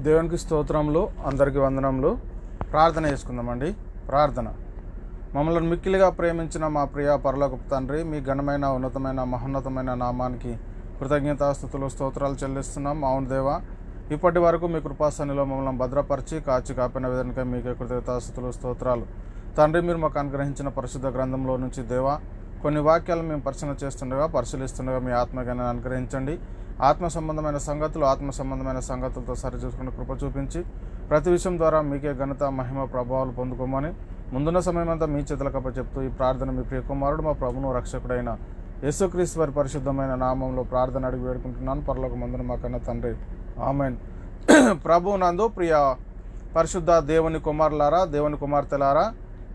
దేవునికి స్తోత్రములు, అందరికీ వందనములు. ప్రార్థన చేసుకుందామండి. ప్రార్థన. మమ్మల్ని మిక్కిలిగా ప్రేమించిన మా ప్రియ పరలోకపు తండ్రి, మీ ఘనమైన ఉన్నతమైన మహోన్నతమైన నామానికి కృతజ్ఞతాస్తుతులు స్తోత్రాలు చెల్లిస్తున్నాం. అవును దేవా, ఇప్పటి వరకు మీ కృపాసనిలో మమ్మల్ని భద్రపరిచి కాచి కాపిన విధానికై మీకే కృతజ్ఞతాస్తుతులు స్తోత్రాలు. తండ్రి, మీరు మాకు అనుగ్రహించిన పరిశుద్ధ గ్రంథంలో నుంచి దేవా కొన్ని వాక్యాలు మేము పరిశీలిస్తుండగా మీ ఆత్మజ్ఞానాన్ని అనుగ్రహించండి. ఆత్మ సంబంధమైన సంగతులతో సరిచూసుకుని కృప చూపించి ప్రతి విషయం ద్వారా మీకే ఘనత మహిమ ప్రభావాలు పొందుకోమని ముందున్న సమయమంతా మీ చేతులకప్ప చెప్తూ ఈ ప్రార్థన మీ ప్రియ కుమారుడు మా ప్రభును రక్షకుడైన యేసుక్రీస్తు వారి పరిశుద్ధమైన నామంలో ప్రార్థన అడిగి వేడుకుంటున్నాను. పరలోకమందున మా కన్న తండ్రి, ఆమేన్. ప్రభు నందు ప్రియ పరిశుద్ధ దేవుని కుమారులారా, దేవుని కుమార్తెలారా,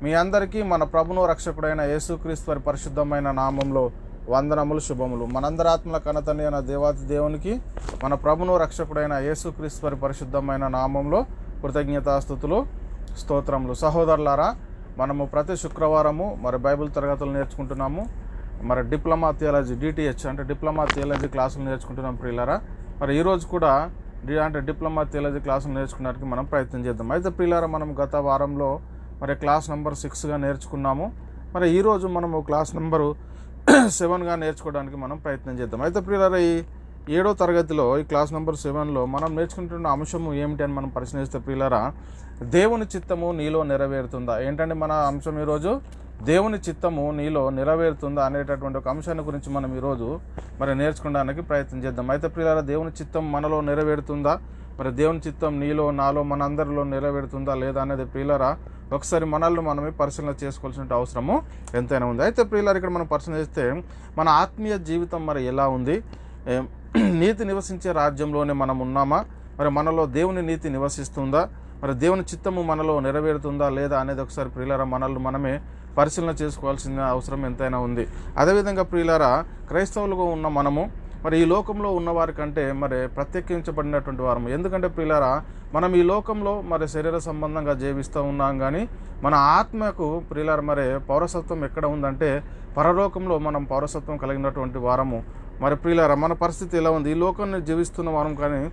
మీ అందరికీ మన ప్రభును రక్షకుడైన యేసుక్రీస్తు వారి పరిశుద్ధమైన నామంలో వందనములు, శుభములు. మనందరి ఆత్మల కనతండ్రి అయిన దేవాతి దేవునికి, మన ప్రభును రక్షకుడైన యేసుక్రీస్తు వారి పరిశుద్ధమైన నామంలో కృతజ్ఞతాస్తుతులు స్తోత్రములు. సహోదరులారా, మనము ప్రతి శుక్రవారము బైబిల్ తరగతులు నేర్చుకుంటున్నాము. డిప్లొమా థియాలజీ DTH అంటే డిప్లొమా థియాలజీ క్లాసులు నేర్చుకుంటున్నాం ప్రియులారా. ఈరోజు కూడా డిప్లొమా థియాలజీ క్లాసులు నేర్చుకోవడానికి మనం ప్రయత్నం చేద్దాం. అయితే ప్రియులారా, మనం గత వారంలో క్లాస్ నెంబర్ 6గా నేర్చుకున్నాము. ఈరోజు మనము క్లాస్ నెంబరు 7గా నేర్చుకోవడానికి మనం ప్రయత్నం చేద్దాం. అయితే ప్రియులారా, ఈ 7వ తరగతిలో ఈ క్లాస్ నెంబర్ 7లో మనం నేర్చుకుంటున్న అంశము ఏమిటి అని మనం పరిశీలిస్తే ప్రియులారా, దేవుని చిత్తము నీలో నెరవేరుతుందా. ఏంటంటే మన అంశం ఈరోజు దేవుని చిత్తము నీలో నెరవేరుతుందా అనేటటువంటి ఒక అంశాన్ని గురించి మనం ఈరోజు నేర్చుకోవడానికి ప్రయత్నం చేద్దాం. అయితే ప్రియులారా, దేవుని చిత్తం మనలో నెరవేరుతుందా, దేవుని చిత్తం నీలో నాలో మనందరిలో నెరవేరుతుందా లేదా అనేది ప్రియులారా ఒకసారి మనల్ని మనమే పరిశీలన చేసుకోవాల్సిన అవసరము ఎంతైనా ఉంది. అయితే ప్రియులారా, ఇక్కడ మనం పరిశీలన చేస్తే మన ఆత్మీయ జీవితం ఎలా ఉంది, నీతి నివసించే రాజ్యంలోనే మనం ఉన్నామా, మనలో దేవుని నీతి నివసిస్తుందా, దేవుని చిత్తము మనలో నెరవేరుతుందా లేదా అనేది ఒకసారి ప్రియులారా మనల్ని మనమే పరిశీలన చేసుకోవాల్సిన అవసరం ఎంతైనా ఉంది. అదేవిధంగా ప్రియులారా, క్రైస్తవులుగా ఉన్న మనము ఈ లోకంలో ఉన్నవారి కంటే ప్రత్యేకించబడినటువంటి వారము. ఎందుకంటే ప్రియులారా, మనం ఈ లోకంలో శరీర సంబంధంగా జీవిస్తూ ఉన్నాం, కానీ మన ఆత్మకు ప్రియులారా పౌరసత్వం ఎక్కడ ఉందంటే పరలోకంలో మనం పౌరసత్వం కలిగినటువంటి వారము. ప్రియులారా, మన పరిస్థితి ఎలా ఉంది? ఈ లోకాన్ని జీవిస్తున్న వారం, కానీ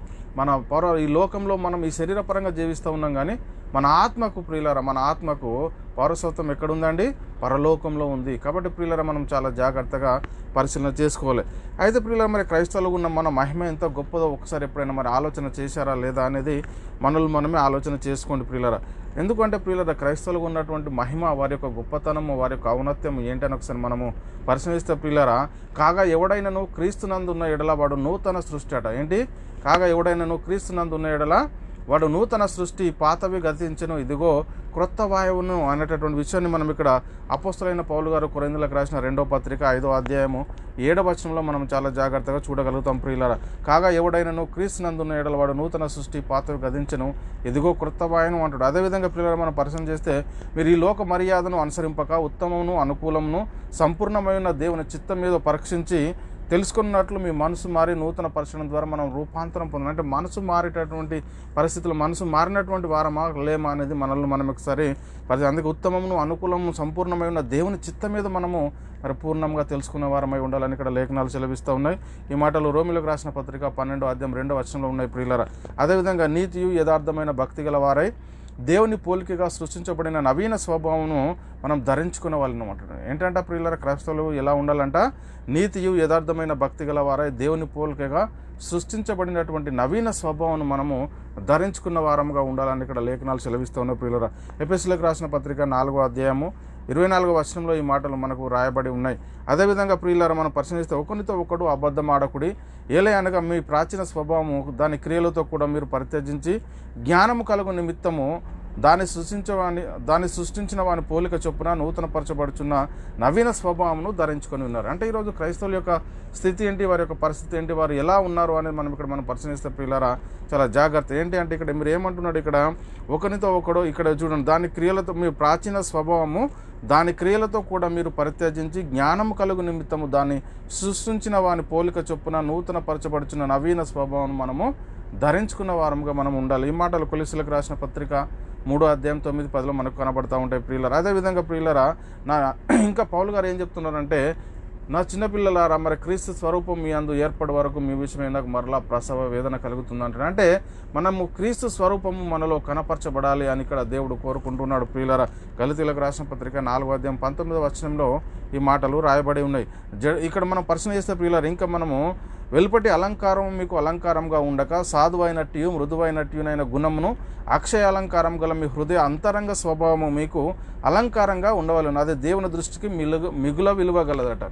ఈ లోకంలో మనం ఈ శరీరపరంగా జీవిస్తూ ఉన్నాం, కానీ మన ఆత్మకు ప్రియులారా మన ఆత్మకు పౌరసత్వం ఎక్కడుందండి? పరలోకంలో ఉంది. కాబట్టి ప్రియులారా, మనం చాలా జాగ్రత్తగా పరిశీలన చేసుకోవాలి. అయితే ప్రియులారా, క్రైస్తవులుగా ఉన్న మన మహిమ ఎంత గొప్పదో ఒకసారి ఎప్పుడైనా ఆలోచన చేశారా లేదా అనేది మనమే ఆలోచన చేసుకోండి ప్రియులారా. ఎందుకంటే ప్రియులారా, క్రైస్తవులుగా ఉన్నటువంటి మహిమ, వారి యొక్క గొప్పతనము, వారి యొక్క ఔన్నత్యం ఏంటని ఒకసారి మనము పరిశీలిస్తే ప్రియులారా, కాగా ఎవడైనాను క్రీస్తునందున్న ఎడల వాడు నూతన సృష్టి అట. ఏంటి? కాగా ఎవడైనాను క్రీస్తునందున్న ఎడల వాడు నూతన సృష్టి, పాతవి గతించెను, ఇదిగో క్రొత్త వాయువును అనేటటువంటి విషయాన్ని మనం ఇక్కడ అపోస్తలుడైన పౌలు గారు కొరింథీయులకు రాసిన 2వ పత్రిక 5వ అధ్యాయము 7వ వచనంలో మనం చాలా జాగ్రత్తగా చూడగలుగుతాం ప్రియులారా. కాగా ఎవడైనాను క్రీస్తునందున్న ఎడల వాడు నూతన సృష్టి, పాతవి గతించెను, ఇదిగో క్రొత్త వాయువును అంటాడు. అదేవిధంగా ప్రియులారా, మనం పరిశీలన చేస్తే మీరు ఈ లోక మర్యాదను అనుసరింపక ఉత్తమమును అనుకూలమును సంపూర్ణమైన దేవుని చిత్తం మీద పరీక్షించి తెలుసుకున్నట్లు మీ మనసు మారి నూతన పరిశీలన ద్వారా మనం రూపాంతరం పొందాలి. అంటే మనసు మారేటటువంటి పరిస్థితులు, మనసు మారినటువంటి వారమా లేమా అనేది మనల్ని మనం ఒకసారి అందుకే ఉత్తమమును అనుకూలము సంపూర్ణమైన దేవుని చిత్తం మీద మనము పూర్ణంగా తెలుసుకునే వారమై ఉండాలని ఇక్కడ లేఖనాలు సెలవిస్తూ ఉన్నాయి. ఈ మాటలు రోమిలకు రాసిన పత్రిక 12వ అధ్యాయం 2వ వచనంలో ఉన్నాయి ప్రియులారా. అదేవిధంగా నీతియు యథార్థమైన భక్తి గల వారై దేవుని పోలికగా సృష్టించబడిన నవీన స్వభావమును మనం ధరించుకునే వాళ్ళని అంటాడు. ఏంటంటే ప్రియులారా, క్రైస్తవులు ఎలా ఉండాలంట? నీతియు యథార్థమైన భక్తి గల వారై దేవుని పోలికగా సృష్టించబడినటువంటి నవీన స్వభావాన్ని మనము ధరించుకున్న వారముగా ఉండాలని ఇక్కడ లేఖనాలు సెలవిస్తూ ఉన్నాయి ప్రియులారా. ఎఫెసీయులకు రాసిన పత్రిక 4వ అధ్యాయము 24వ వచనంలో ఈ మాటలు మనకు రాయబడి ఉన్నాయి. అదేవిధంగా ప్రియులారా, మనం పరిశీలిస్తే ఒకరితో ఒకడు అబద్ధం ఆడకుడి, ఏలే అనగా మీ ప్రాచీన స్వభావము దాని క్రియలతో కూడా మీరు పరిత్యజించి జ్ఞానము కలుగు నిమిత్తము దాన్ని సృష్టించిన వాని పోలిక చొప్పున నూతన పరచబడుచున్న నవీన స్వభావమును ధరించుకొని ఉన్నారు. అంటే ఈరోజు క్రైస్తవుల యొక్క స్థితి ఏంటి, వారి యొక్క పరిస్థితి ఏంటి, వారు ఎలా ఉన్నారు అనేది మనం పరిశీలిస్తే ప్రియులారా చాలా జాగ్రత్త. ఏంటి అంటే ఇక్కడ మీరు ఏమంటున్నాడు, ఇక్కడ ఒకరితో ఒకడు, ఇక్కడ చూడండి, దాని క్రియలతో మీ ప్రాచీన స్వభావము దాని క్రియలతో కూడా మీరు పరిత్యజించి జ్ఞానము కలుగు నిమిత్తము దాన్ని సృష్టించిన వాని పోలిక చొప్పున నూతన పరచబడుచున్న నవీన స్వభావం మనము ధరించుకున్న వారముగా మనం ఉండాలి. ఈ మాటలు కొలస్సీయులకు రాసిన పత్రిక 3వ అధ్యాయం 9-10లో మనకు కనబడతా ఉంటాయి ప్రియులారా. అదేవిధంగా ప్రియులారా, ఇంకా పౌలు గారు ఏం చెప్తున్నారంటే నా చిన్నపిల్లలారా, మరి క్రీస్తు స్వరూపం మీ అందు ఏర్పడే వరకు మీ విషయమై నాకు మరలా ప్రసవ వేదన కలుగుతుందంటారు. అంటే మనము క్రీస్తు స్వరూపము మనలో కనపరచబడాలి అని ఇక్కడ దేవుడు కోరుకుంటున్నాడు. ప్రియులారా, గలతీయులకు రాసిన పత్రిక 4:19 ఈ మాటలు రాయబడి ఉన్నాయి. ఇక్కడ మనం పరిశీలన చేస్తే ప్రియులారా, ఇంకా మనము వెలుపటి అలంకారం మీకు అలంకారంగా ఉండక సాధువైనట్టు మృదువైనట్టునైన గుణమును అక్షయ అలంకారం గల మీ హృదయ అంతరంగ స్వభావము మీకు అలంకారంగా ఉండవలను. అది దేవుని దృష్టికి మిగుల విలువ గలదట.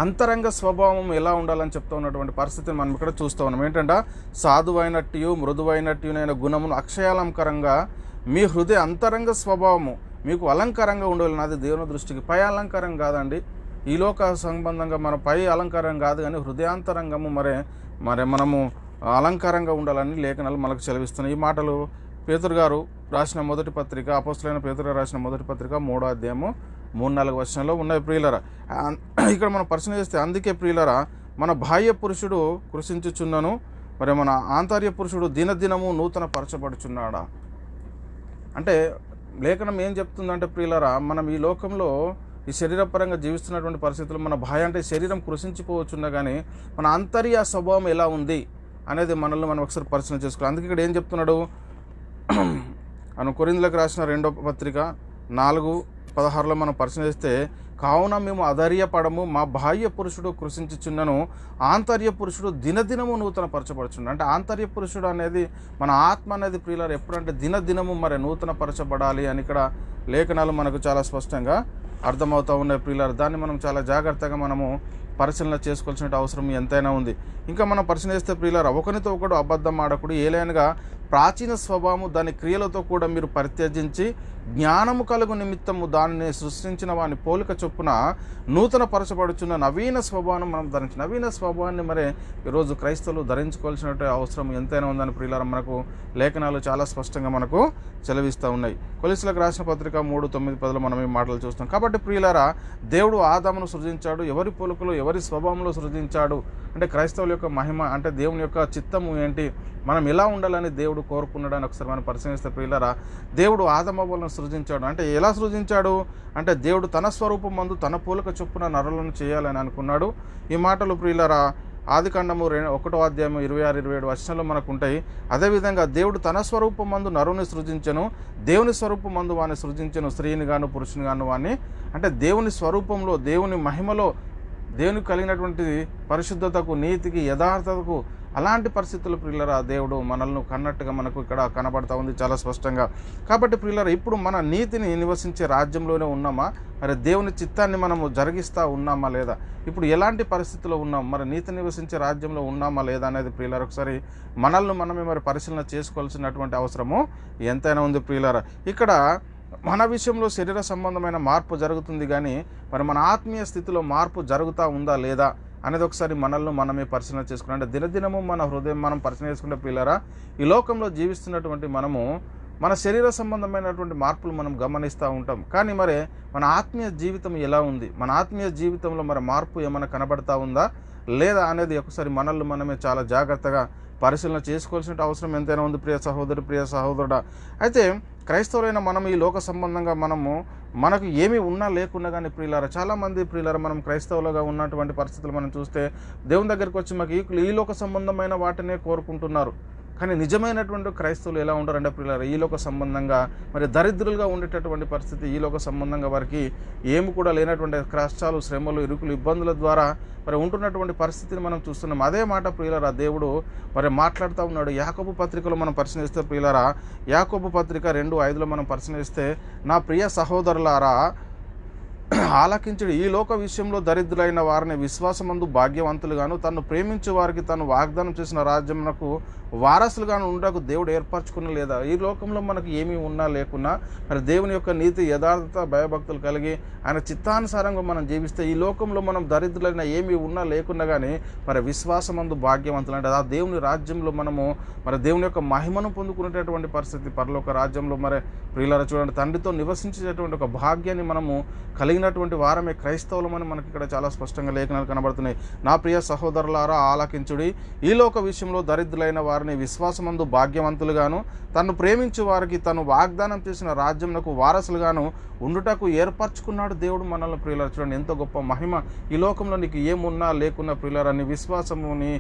అంతరంగ స్వభావం ఎలా ఉండాలని చెప్తూ ఉన్నటువంటి పరిస్థితిని మనం ఇక్కడ చూస్తూ ఉన్నాం. ఏంటంటే సాధువైనట్టు మృదువైనట్టునైన గుణమును అక్షయాలంకారంగా మీ హృదయ అంతరంగ స్వభావము మీకు అలంకారంగా ఉండవలను. అది దేవుని దృష్టికి పై అలంకారం కాదండి, ఈ లోక సంబంధంగా మన పై అలంకారం కాదు, కానీ హృదయాంతరంగము మరి మనము అలంకారంగా ఉండాలని లేఖనాలు మనకు సెలవిస్తున్నాయి. ఈ మాటలు పేతురు గారు రాసిన మొదటి పత్రిక, అపోస్తలుడైన పేతురు గారు రాసిన మొదటి పత్రిక 3:3-4 ఉన్నాయి. ప్రియులరా, ఇక్కడ మనం పరిశీలన చేస్తే, అందుకే ప్రియులరా మన బాహ్య పురుషుడు కృషించుచున్నను, మరి మన ఆంతర్య పురుషుడు దినదినము నూతన పరచబడుచున్నాడా. అంటే లేఖనం ఏం చెప్తుందంటే ప్రియులరా, మనం ఈ లోకంలో ఈ శరీరపరంగా జీవిస్తున్నటువంటి పరిస్థితులు మన బాహ్య అంటే శరీరం కృషించిపోవచ్చున్నా కానీ మన అంతర్య స్వభావం ఎలా ఉంది అనేది మనల్ని మనం ఒకసారి పరిశీలన చేసుకోవాలి. అందుకే ఇక్కడ ఏం చెప్తున్నాడు, కొరింథీయులకు రాసిన 2వ పత్రిక 4:16 మనం పరిశీలన చేస్తే, కావున మేము అధైర్యపడము, మా బాహ్య పురుషుడు కృషించుచున్నను, ఆంతర్య పురుషుడు దినదినము నూతన పరచబడుచున్నాడు. అంటే ఆంతర్య పురుషుడు అనేది మన ఆత్మ అనేది ప్రియులారు ఎప్పుడంటే దినదినము మరి నూతన పరచబడాలి అని ఇక్కడ లేఖనాలు మనకు చాలా స్పష్టంగా అర్థమవుతూ ఉన్నాయి. ప్రియులారు, దాన్ని మనం చాలా జాగ్రత్తగా మనము పరిశీలన చేసుకోవాల్సిన అవసరం ఎంతైనా ఉంది. ఇంకా మనం పరిశీలన చేస్తే ప్రియులారు, ఒకరితో ఒకడు అబద్ధం ఆడకుడు, ఏలైనగా ప్రాచీన స్వభావము దాని క్రియలతో కూడా మీరు పరిత్యజించి జ్ఞానము కలుగు నిమిత్తము దానిని సృష్టించిన వాని పోలిక చొప్పున నూతన పరచబడుచున్న నవీన స్వభావం మనం ధరించి. నవీన స్వభావాన్ని మరి ఈరోజు క్రైస్తవులు ధరించుకోవాల్సిన అవసరం ఎంతైనా ఉందని ప్రియులారా మనకు లేఖనాలు చాలా స్పష్టంగా మనకు సెలవిస్తూ ఉన్నాయి. కొలస్సీయులకు రాసిన పత్రిక 3:9-10 మనం ఈ మాటలు చూస్తాం. కాబట్టి ప్రియులారా, దేవుడు ఆదామును సృజించాడు, ఎవరి పోలికలో ఎవరి స్వభావంలో సృజించాడు అంటే క్రైస్తవుల యొక్క మహిమ అంటే దేవుని యొక్క చిత్తము ఏంటి, మనం ఎలా ఉండాలని దేవుడు కోరుకున్నాడని ఒకసారి మనం పరిశీలిస్తే ప్రియులారా, దేవుడు ఆదమవ్వలను సృజించాడు. అంటే ఎలా సృజించాడు అంటే దేవుడు తన స్వరూపం మందు తన పోలిక చొప్పున నరులను చేయాలని అనుకున్నాడు. ఈ మాటలు ప్రియులారా ఆదికాండము 1:26-27 మనకు ఉంటాయి. అదేవిధంగా దేవుడు తన స్వరూపం మందు నరుని సృజించెను, దేవుని స్వరూపం మందు వాని సృజించెను, స్త్రీని గాను పురుషుని గాను వాని. అంటే దేవుని స్వరూపంలో దేవుని మహిమలో దేవునికి కలిగినటువంటి పరిశుద్ధతకు నీతికి యథార్థతకు అలాంటి పరిస్థితులు ప్రియులరా దేవుడు మనల్ని కన్నట్టుగా మనకు ఇక్కడ కనబడతా ఉంది చాలా స్పష్టంగా. కాబట్టి ప్రియులరా, ఇప్పుడు మన నీతిని నివసించే రాజ్యంలోనే ఉన్నామా, మరి దేవుని చిత్తాన్ని మనము జరిగిస్తూ ఉన్నామా లేదా, ఇప్పుడు ఎలాంటి పరిస్థితుల్లో ఉన్నాం, మరి నీతి నివసించే రాజ్యంలో ఉన్నామా లేదా అనేది ప్రియులరా ఒకసారి మనల్ని మనమే మరి పరిశీలన చేసుకోవాల్సినటువంటి అవసరము ఎంతైనా ఉంది ప్రియులరా. ఇక్కడ మన విషయంలో శరీర సంబంధమైన మార్పు జరుగుతుంది, కానీ మరి మన ఆత్మీయ స్థితిలో మార్పు జరుగుతూ ఉందా లేదా అనేది ఒకసారి మనల్ని మనమే పరిశీలన చేసుకున్నాం. అంటే దినదినము మన హృదయం మనం పరిశీలన చేసుకుంటే ప్రియులారా, ఈ లోకంలో జీవిస్తున్నటువంటి మనము మన శరీర సంబంధమైనటువంటి మార్పులు మనం గమనిస్తూ ఉంటాం, కానీ మరి మన ఆత్మీయ జీవితం ఎలా ఉంది, మన ఆత్మీయ జీవితంలో మరి మార్పు ఏమైనా కనబడతా ఉందా లేదా అనేది ఒకసారి మనల్ని మనమే చాలా జాగ్రత్తగా పరిశీలన చేసుకోవాల్సిన అవసరం ఎంతైనా ఉంది ప్రియ సహోదరి, ప్రియ సహోదరుడా. అయితే క్రైస్తవులైన మనం ఈ లోక సంబంధంగా మనకు ఏమీ ఉన్నా లేకున్నా కానీ ప్రియులారా, చాలామంది ప్రియులారా మనం క్రైస్తవులుగా ఉన్నటువంటి పరిస్థితులు మనం చూస్తే దేవుని దగ్గరికి వచ్చి మాకు ఈ లోక సంబంధమైన వాటినే కోరుకుంటున్నారు. కానీ నిజమైనటువంటి క్రైస్తవులు ఎలా ఉంటారంటే ప్రియులారా, ఈ లోక సంబంధంగా మరి దరిద్రులుగా ఉండేటటువంటి పరిస్థితి, ఈ లోక సంబంధంగా వారికి ఏమి కూడా లేనటువంటి కష్టాలు, శ్రమలు, ఇరుకులు, ఇబ్బందుల ద్వారా మరి ఉంటున్నటువంటి పరిస్థితిని మనం చూస్తున్నాం. అదే మాట ప్రియులారా దేవుడు మరి మాట్లాడుతూ ఉన్నాడు. యాకోబు పత్రికలో మనం పరిశీలిస్తే ప్రియులారా, యాకోబు పత్రిక 2:5 మనం పరిశీలిస్తే, నా ప్రియ సహోదరులారా ఆలకించుడు, ఈ లోక విషయంలో దరిద్రులైన వారిని విశ్వాసమందు భాగ్యవంతులుగాను తను ప్రేమించే వారికి తను వాగ్దానం చేసిన రాజ్యమునకు వారసులుగాను ఉండకు దేవుడు ఏర్పరచుకున్న లేదా. ఈ లోకంలో మనకు ఏమీ ఉన్నా లేకున్నా మరి దేవుని యొక్క నీతి, యథార్థత, భయభక్తులు కలిగి ఆయన చిత్తానుసారంగా మనం జీవిస్తే ఈ లోకంలో మనం దరిద్రులైన ఏమీ ఉన్నా లేకున్నా కానీ మరి విశ్వాసమందు భాగ్యవంతులు అంటే ఆ దేవుని రాజ్యంలో మనము మరి దేవుని యొక్క మహిమను పొందుకునేటటువంటి పరిస్థితి, పరలోక రాజ్యంలో మరి ప్రియులారా చూడండి తండ్రితో నివసించేటటువంటి ఒక భాగ్యాన్ని మనము కలిగినటువంటి కలిగినటువంటి వారమే క్రైస్తవులమని మనకి ఇక్కడ చాలా స్పష్టంగా లేఖనాలు కనబడుతున్నాయి. నా ప్రియ సహోదరులారా ఆలకించుడి, ఈ లోక విషయంలో దరిద్రులైన వారిని విశ్వాసమందు భాగ్యవంతులుగాను తను ప్రేమించు వారికి తను వాగ్దానం చేసిన రాజ్యంకు వారసులుగాను ఉండుటకు ఏర్పరచుకున్నాడు దేవుడు మనల్ని. ప్రియులారా చూడండి ఎంతో గొప్ప మహిమ. ఈ లోకంలో నీకు ఏమున్నా లేకున్నా ప్రియులారా నీ విశ్వాసము నీ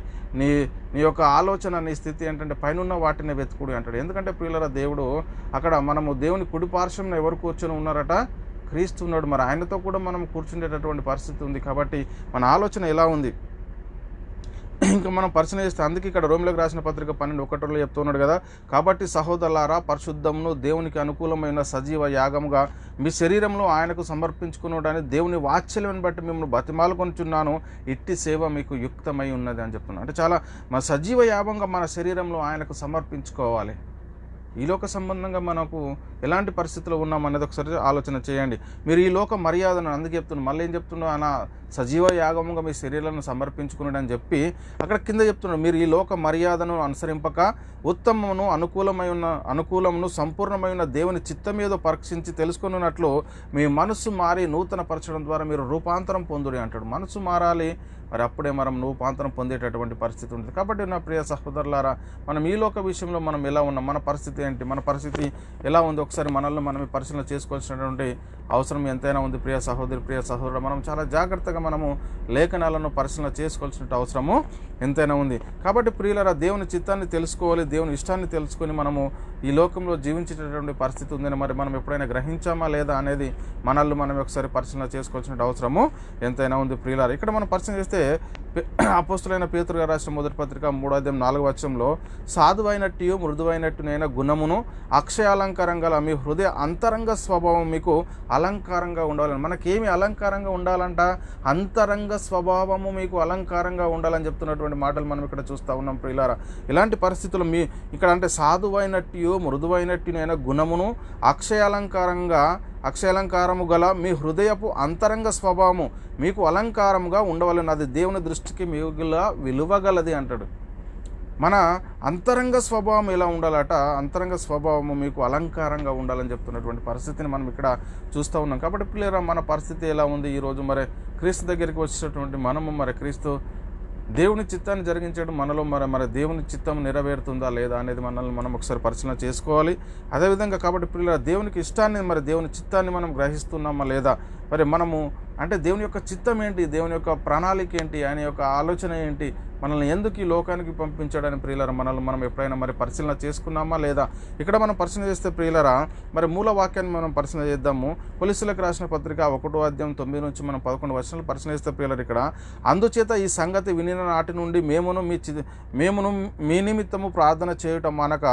నీ నీ యొక్క ఆలోచన నీ స్థితి ఏంటంటే పైన వాటిని వెతుకుడు అంటాడు. ఎందుకంటే ప్రియులారా దేవుడు అక్కడ మనము దేవుని కుడి పార్శ్వంలో ఎవరు కూర్చొని ఉన్నారట? క్రీస్తు ఉన్నాడు. మరి ఆయనతో కూడా మనం కూర్చుండేటటువంటి పరిస్థితి ఉంది. కాబట్టి మన ఆలోచన ఎలా ఉంది ఇంకా మనం పరిశీలన చేస్తే, అందుకే ఇక్కడ రోమిలకు రాసిన పత్రిక 12:1 చెప్తున్నాడు కదా, కాబట్టి సహోదరులారా పరిశుద్ధమును దేవునికి అనుకూలమైన సజీవ యాగముగా మీ శరీరంలో ఆయనకు సమర్పించుకున్నాడని దేవుని వాత్సల్యాన్ని బట్టి మిమ్మల్ని బతిమాలుకొనుచున్నాను, ఇట్టి సేవ మీకు యుక్తమై ఉన్నది అని చెప్తున్నాను. అంటే చాలా మన సజీవ యాగంగా మన శరీరంలో ఆయనకు సమర్పించుకోవాలి. ఈ లోక సంబంధంగా మనకు ఎలాంటి పరిస్థితుల్లో ఉన్నాం అనేది ఒకసారి ఆలోచన చేయండి. మీరు ఈ లోక మర్యాదను అందుకే చెప్తున్నాను, మళ్ళీ ఏం చెప్తున్నా అన్న సజీవ యాగముగా మీ శరీరాలను సమర్పించుకున్నాడు అని చెప్పి అక్కడ కింద చెప్తున్నాడు, మీరు ఈ లోక మర్యాదను అనుసరింపక ఉత్తమమును అనుకూలమును సంపూర్ణమైన దేవుని చిత్తం ఏదో పరీక్షించి తెలుసుకున్నట్లు మీ మనస్సు మారి నూతన పరచడం ద్వారా మీరు రూపాంతరం పొందుడి అంటాడు. మనసు మారాలి, మరి అప్పుడే మనం రూపాంతరం పొందేటటువంటి పరిస్థితి ఉంటుంది. కాబట్టి నా ప్రియ సహోదరులారా మనం ఈ లోక విషయంలో మనం ఎలా ఉన్నాం, మన పరిస్థితి ఏంటి, మన పరిస్థితి ఎలా ఉంది ఒకసారి మనల్ని మనం పరిశీలన చేసుకోవాల్సినటువంటి అవసరం ఎంతైనా ఉంది. ప్రియ సహోదరి ప్రియ సహోదరుడు మనం చాలా జాగ్రత్తగా మనము లేఖనాలను పరిశీలన చేసుకోవాల్సిన అవసరము ఎంతైనా ఉంది. కాబట్టి ప్రియులారా దేవుని చిత్తాన్ని తెలుసుకోవాలి, దేవుని ఇష్టాన్ని తెలుసుకొని మనము ఈ లోకంలో జీవించేటటువంటి పరిస్థితి ఉందని మరి మనం ఎప్పుడైనా గ్రహించామా లేదా అనేది మనల్ని మనం ఒకసారి పరిశీలన చేసుకోవాల్సిన అవసరము ఎంతైనా ఉంది. ప్రియులారా ఇక్కడ మనం పరిశీలన చేస్తే అపోస్తులైన పేతురు గారు రాసిన మొదటి పత్రిక 3:4 సాధువైనట్టు మృదువైనట్టునైన గుణమును అక్షయాలంకారం గల మీ హృదయ అంతరంగ స్వభావం మీకు అలంకారంగా ఉండాలని. మనకేమి అలంకారంగా ఉండాలంట? అంతరంగ స్వభావము మీకు అలంకారంగా ఉండాలని చెప్తున్నటువంటి మాటలు మనం ఇక్కడ చూస్తూ ఉన్నాం. ప్రియులారా ఇలాంటి పరిస్థితులు మీ ఇక్కడ అంటే సాధువైనట్టు మృదువైనట్టునైన గుణమును అక్షయాలంకారము గల మీ హృదయపు అంతరంగ స్వభావము మీకు అలంకారముగా ఉండవలని, అది దేవుని దృష్టికి మిగుల విలువగలది అంటాడు. మన అంతరంగ స్వభావం ఎలా ఉండాలట? అంతరంగ స్వభావము మీకు అలంకారంగా ఉండాలని చెప్తున్నటువంటి పరిస్థితిని మనం ఇక్కడ చూస్తూ ఉన్నాం. కాబట్టి పిల్లరా మన పరిస్థితి ఎలా ఉంది ఈరోజు? మరి క్రీస్తు దగ్గరికి వచ్చేటటువంటి మనము మరి క్రీస్తు దేవుని చిత్తాన్ని జరిగించడం మనలో మరి దేవుని చిత్తం నెరవేరుతుందా లేదా అనేది మనల్ని మనం ఒకసారి పరిశీలన చేసుకోవాలి. అదేవిధంగా కాబట్టి పిల్లల దేవునికి ఇష్టాన్ని మరి దేవుని చిత్తాన్ని మనం గ్రహిస్తున్నామా లేదా, మరి మనము అంటే దేవుని యొక్క చిత్తం ఏంటి, దేవుని యొక్క ప్రణాళిక ఏంటి, ఆయన యొక్క ఆలోచన ఏంటి, మనల్ని ఎందుకు ఈ లోకానికి పంపించాడని ప్రియులరా మనల్ని మనం ఎప్పుడైనా మరి పరిశీలన చేసుకున్నామా లేదా? ఇక్కడ మనం పరిశీలన చేస్తే ప్రియులరా మరి మూల వాక్యాన్ని మనం పరిశీలన చేద్దాము. కొలస్సీయులకు రాసిన పత్రిక 1:9 నుంచి మనం 11 వచనాలు పరిశీలన చేస్తే ప్రియులరా ఇక్కడ అందుచేత ఈ సంగతి వినిన నాటి నుండి మేమును మీ నిమిత్తము ప్రార్థన చేయటం అనక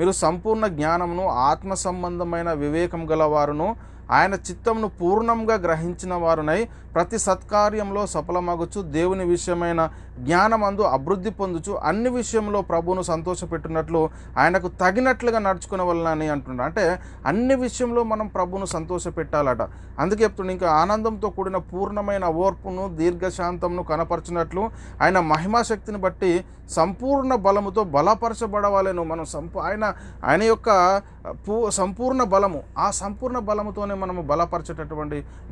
మీరు సంపూర్ణ జ్ఞానమును ఆత్మ సంబంధమైన వివేకం గలవారును ఆయన చిత్తమును పూర్ణంగా గ్రహించిన వారునై ప్రతి సత్కార్యంలో సఫలమగుచు దేవుని విషయమైన జ్ఞానమందు అభివృద్ధి పొందుచు అన్ని విషయంలో ప్రభువును సంతోషపెట్టినట్లు ఆయనకు తగినట్లుగా నడుచుకునే వలనని అంటున్నాడు. అంటే అన్ని విషయంలో మనం ప్రభువును సంతోషపెట్టాలట. అందుకే చెప్తుండే ఇంకా ఆనందంతో కూడిన పూర్ణమైన ఓర్పును దీర్ఘశాంతమును కనపరచినట్లు ఆయన మహిమాశక్తిని బట్టి సంపూర్ణ బలముతో బలపరచబడవాలను. మనం ఆయన యొక్క సంపూర్ణ బలము, ఆ సంపూర్ణ బలముతోనే మనము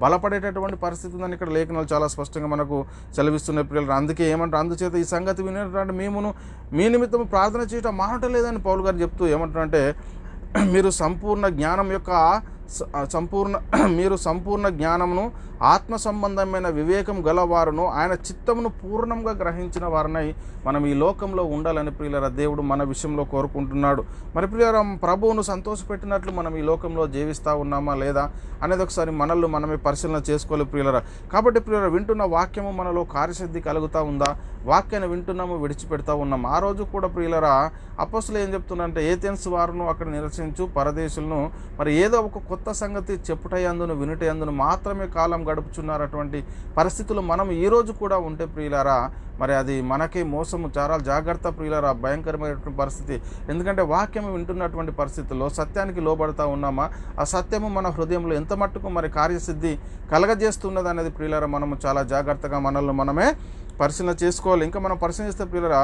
బలపడేటటువంటి పరిస్థితి ఉందని ఇక్కడ లేఖనాలు చాలా స్పష్టంగా మనకు సెలవిస్తున్న పిల్లలు. అందుకే ఏమంటారు, అందుచేత ఈ సంగతి వినేటంటే మేమును మీ నిమిత్తం ప్రార్థన చేయటం మానటలేదని పౌలు గారు చెప్తూ ఏమంటారంటే మీరు సంపూర్ణ జ్ఞానమును ఆత్మ సంబంధమైన వివేకం గలవారును ఆయన చిత్తమును పూర్ణంగా గ్రహించిన వారినై మనం ఈ లోకంలో ఉండాలని ప్రియులరా దేవుడు మన విషయంలో కోరుకుంటున్నాడు. మరి ప్రియులరా ప్రభువును సంతోషపెట్టినట్లు మనం ఈ లోకంలో జీవిస్తూ ఉన్నామా లేదా అనేది ఒకసారి మనమే పరిశీలన చేసుకోవాలి ప్రియులరా. కాబట్టి ప్రియులరా వింటున్న వాక్యము మనలో కార్యసిద్ధి కలుగుతూ ఉందా? వాక్యాన్ని వింటున్నాము, విడిచిపెడతా ఉన్నాము. ఆ రోజు కూడా ప్రియులరా అపోస్తలులు ఏం చెప్తున్నారంటే ఏథెన్స్ వారును అక్కడ నిరసించు పరదేశులను మరి ఏదో ఒక కొత్త సంగతి చెప్పుటయందును వినుటయందును మాత్రమే కాలం గడుపుచున్నారటువంటి పరిస్థితులు మనం ఈరోజు కూడా ఉంటే ప్రియులారా మరి అది మనకే మోసము. చాలా జాగ్రత్త ప్రియులారా, భయంకరమైనటువంటి పరిస్థితి. ఎందుకంటే వాక్యం వింటున్నటువంటి పరిస్థితుల్లో సత్యానికి లోబడతా ఉన్నామా? ఆ సత్యము మన హృదయంలో ఎంత మట్టుకు మరి కార్యసిద్ధి కలగజేస్తున్నది అనేది ప్రియులారా మనము చాలా జాగ్రత్తగా మనల్ని మనమే పరిశీలన చేసుకోవాలి. ఇంకా మనం పరిశీలిస్తే ప్రియులారా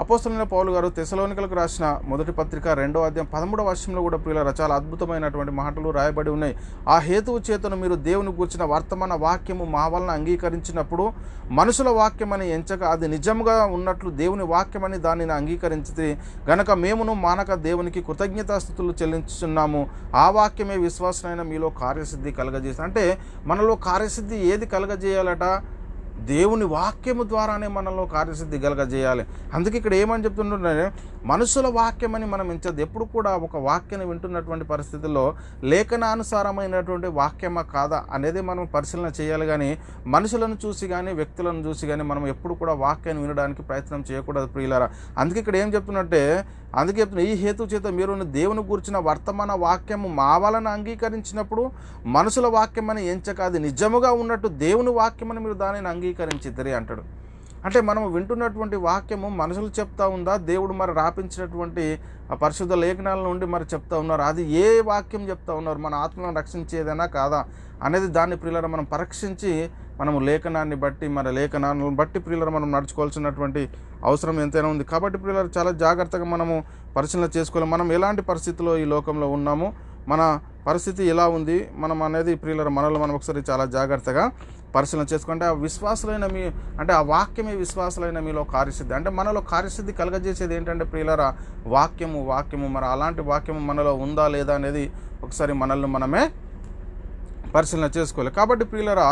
అపోస్తలుడైన పౌలు గారు తెస్సలోనికలకు రాసిన మొదటి పత్రిక 2వ అధ్యాయం 13వ వచనంలో కూడా ప్రియులారా చాలా అద్భుతమైనటువంటి మాటలు రాయబడి ఉన్నాయి. ఆ హేతువు చేతను మీరు దేవుని గూర్చిన వర్తమాన వాక్యము మా వలన అంగీకరించినప్పుడు మనుషుల వాక్యమని ఎంచక అది నిజంగా ఉన్నట్లు దేవుని వాక్యమని దానిని అంగీకరించి గనక మేమును మానక దేవునికి కృతజ్ఞతాస్తుతులు చెల్లించుచున్నాము. ఆ వాక్యమే విశ్వాసమైన మీలో కార్యసిద్ధి కలగజేస్తుంది. అంటే మనలో కార్యసిద్ధి ఏది కలగజేయాలట? దేవుని వాక్యము ద్వారానే మనలో కార్యసిద్ధి కలగజేయాలి. అందుకే ఇక్కడ ఏమని చెప్తుంటే మనుషుల వాక్యమని మనం ఎంచదు. ఎప్పుడు కూడా ఒక వాక్యాన్ని వింటున్నటువంటి పరిస్థితుల్లో లేఖనానుసారమైనటువంటి వాక్యమా కాదా అనేది మనం పరిశీలన చేయాలి. కానీ మనుషులను చూసి కానీ వ్యక్తులను చూసి కానీ మనం ఎప్పుడు కూడా వాక్యాన్ని వినడానికి ప్రయత్నం చేయకూడదు ప్రియులారా. అందుకే ఇక్కడ ఏం చెప్తున్నట్టే అందుకే ఈ హేతు చేత మీరు దేవుని గూర్చిన వర్తమాన వాక్యము మా వలన అంగీకరించినప్పుడు మనుషుల వాక్యమని ఎంచక అది నిజముగా ఉన్నట్టు దేవుని వాక్యమని మీరు దానిని అంగీకరించిద్దరి అంటాడు. అంటే మనం వింటున్నటువంటి వాక్యము మనుషులు చెప్తా ఉందా, దేవుడు మరి రాపించినటువంటి ఆ పరిశుద్ధ లేఖనాల నుండి మరి చెప్తా ఉన్నారు, అది ఏ వాక్యం చెప్తా ఉన్నారు, మన ఆత్మను రక్షించేదైనా కాదా అనేది దాన్ని ప్రియులారా మనం పరీక్షించి మనము లేఖనాన్ని బట్టి మన లేఖనాలను బట్టి ప్రియులారా మనం నడుచుకోవాల్సినటువంటి అవసరం ఎంతైనా ఉంది. కాబట్టి ప్రియులారా చాలా జాగ్రత్తగా మనము పరిశీలన చేసుకోవాలి. మనం ఎలాంటి పరిస్థితిలో ఈ లోకంలో ఉన్నాము, మన పరిస్థితి ఎలా ఉంది మనం అనేది ప్రియులారా మనలో మనం ఒకసారి చాలా జాగ్రత్తగా పరిశీలన చేసుకుంటే ఆ విశ్వాసులైన అంటే ఆ వాక్యమే విశ్వాసులైన మీలో కార్యసిద్ధి. అంటే మనలో కార్యసిద్ధి కలగజేసేది ఏంటంటే ప్రియులారా వాక్యము మరి అలాంటి వాక్యము మనలో ఉందా లేదా అనేది ఒకసారి మనల్ని మనమే పరిశీలన చేసుకోవాలి. కాబట్టి ప్రియులారా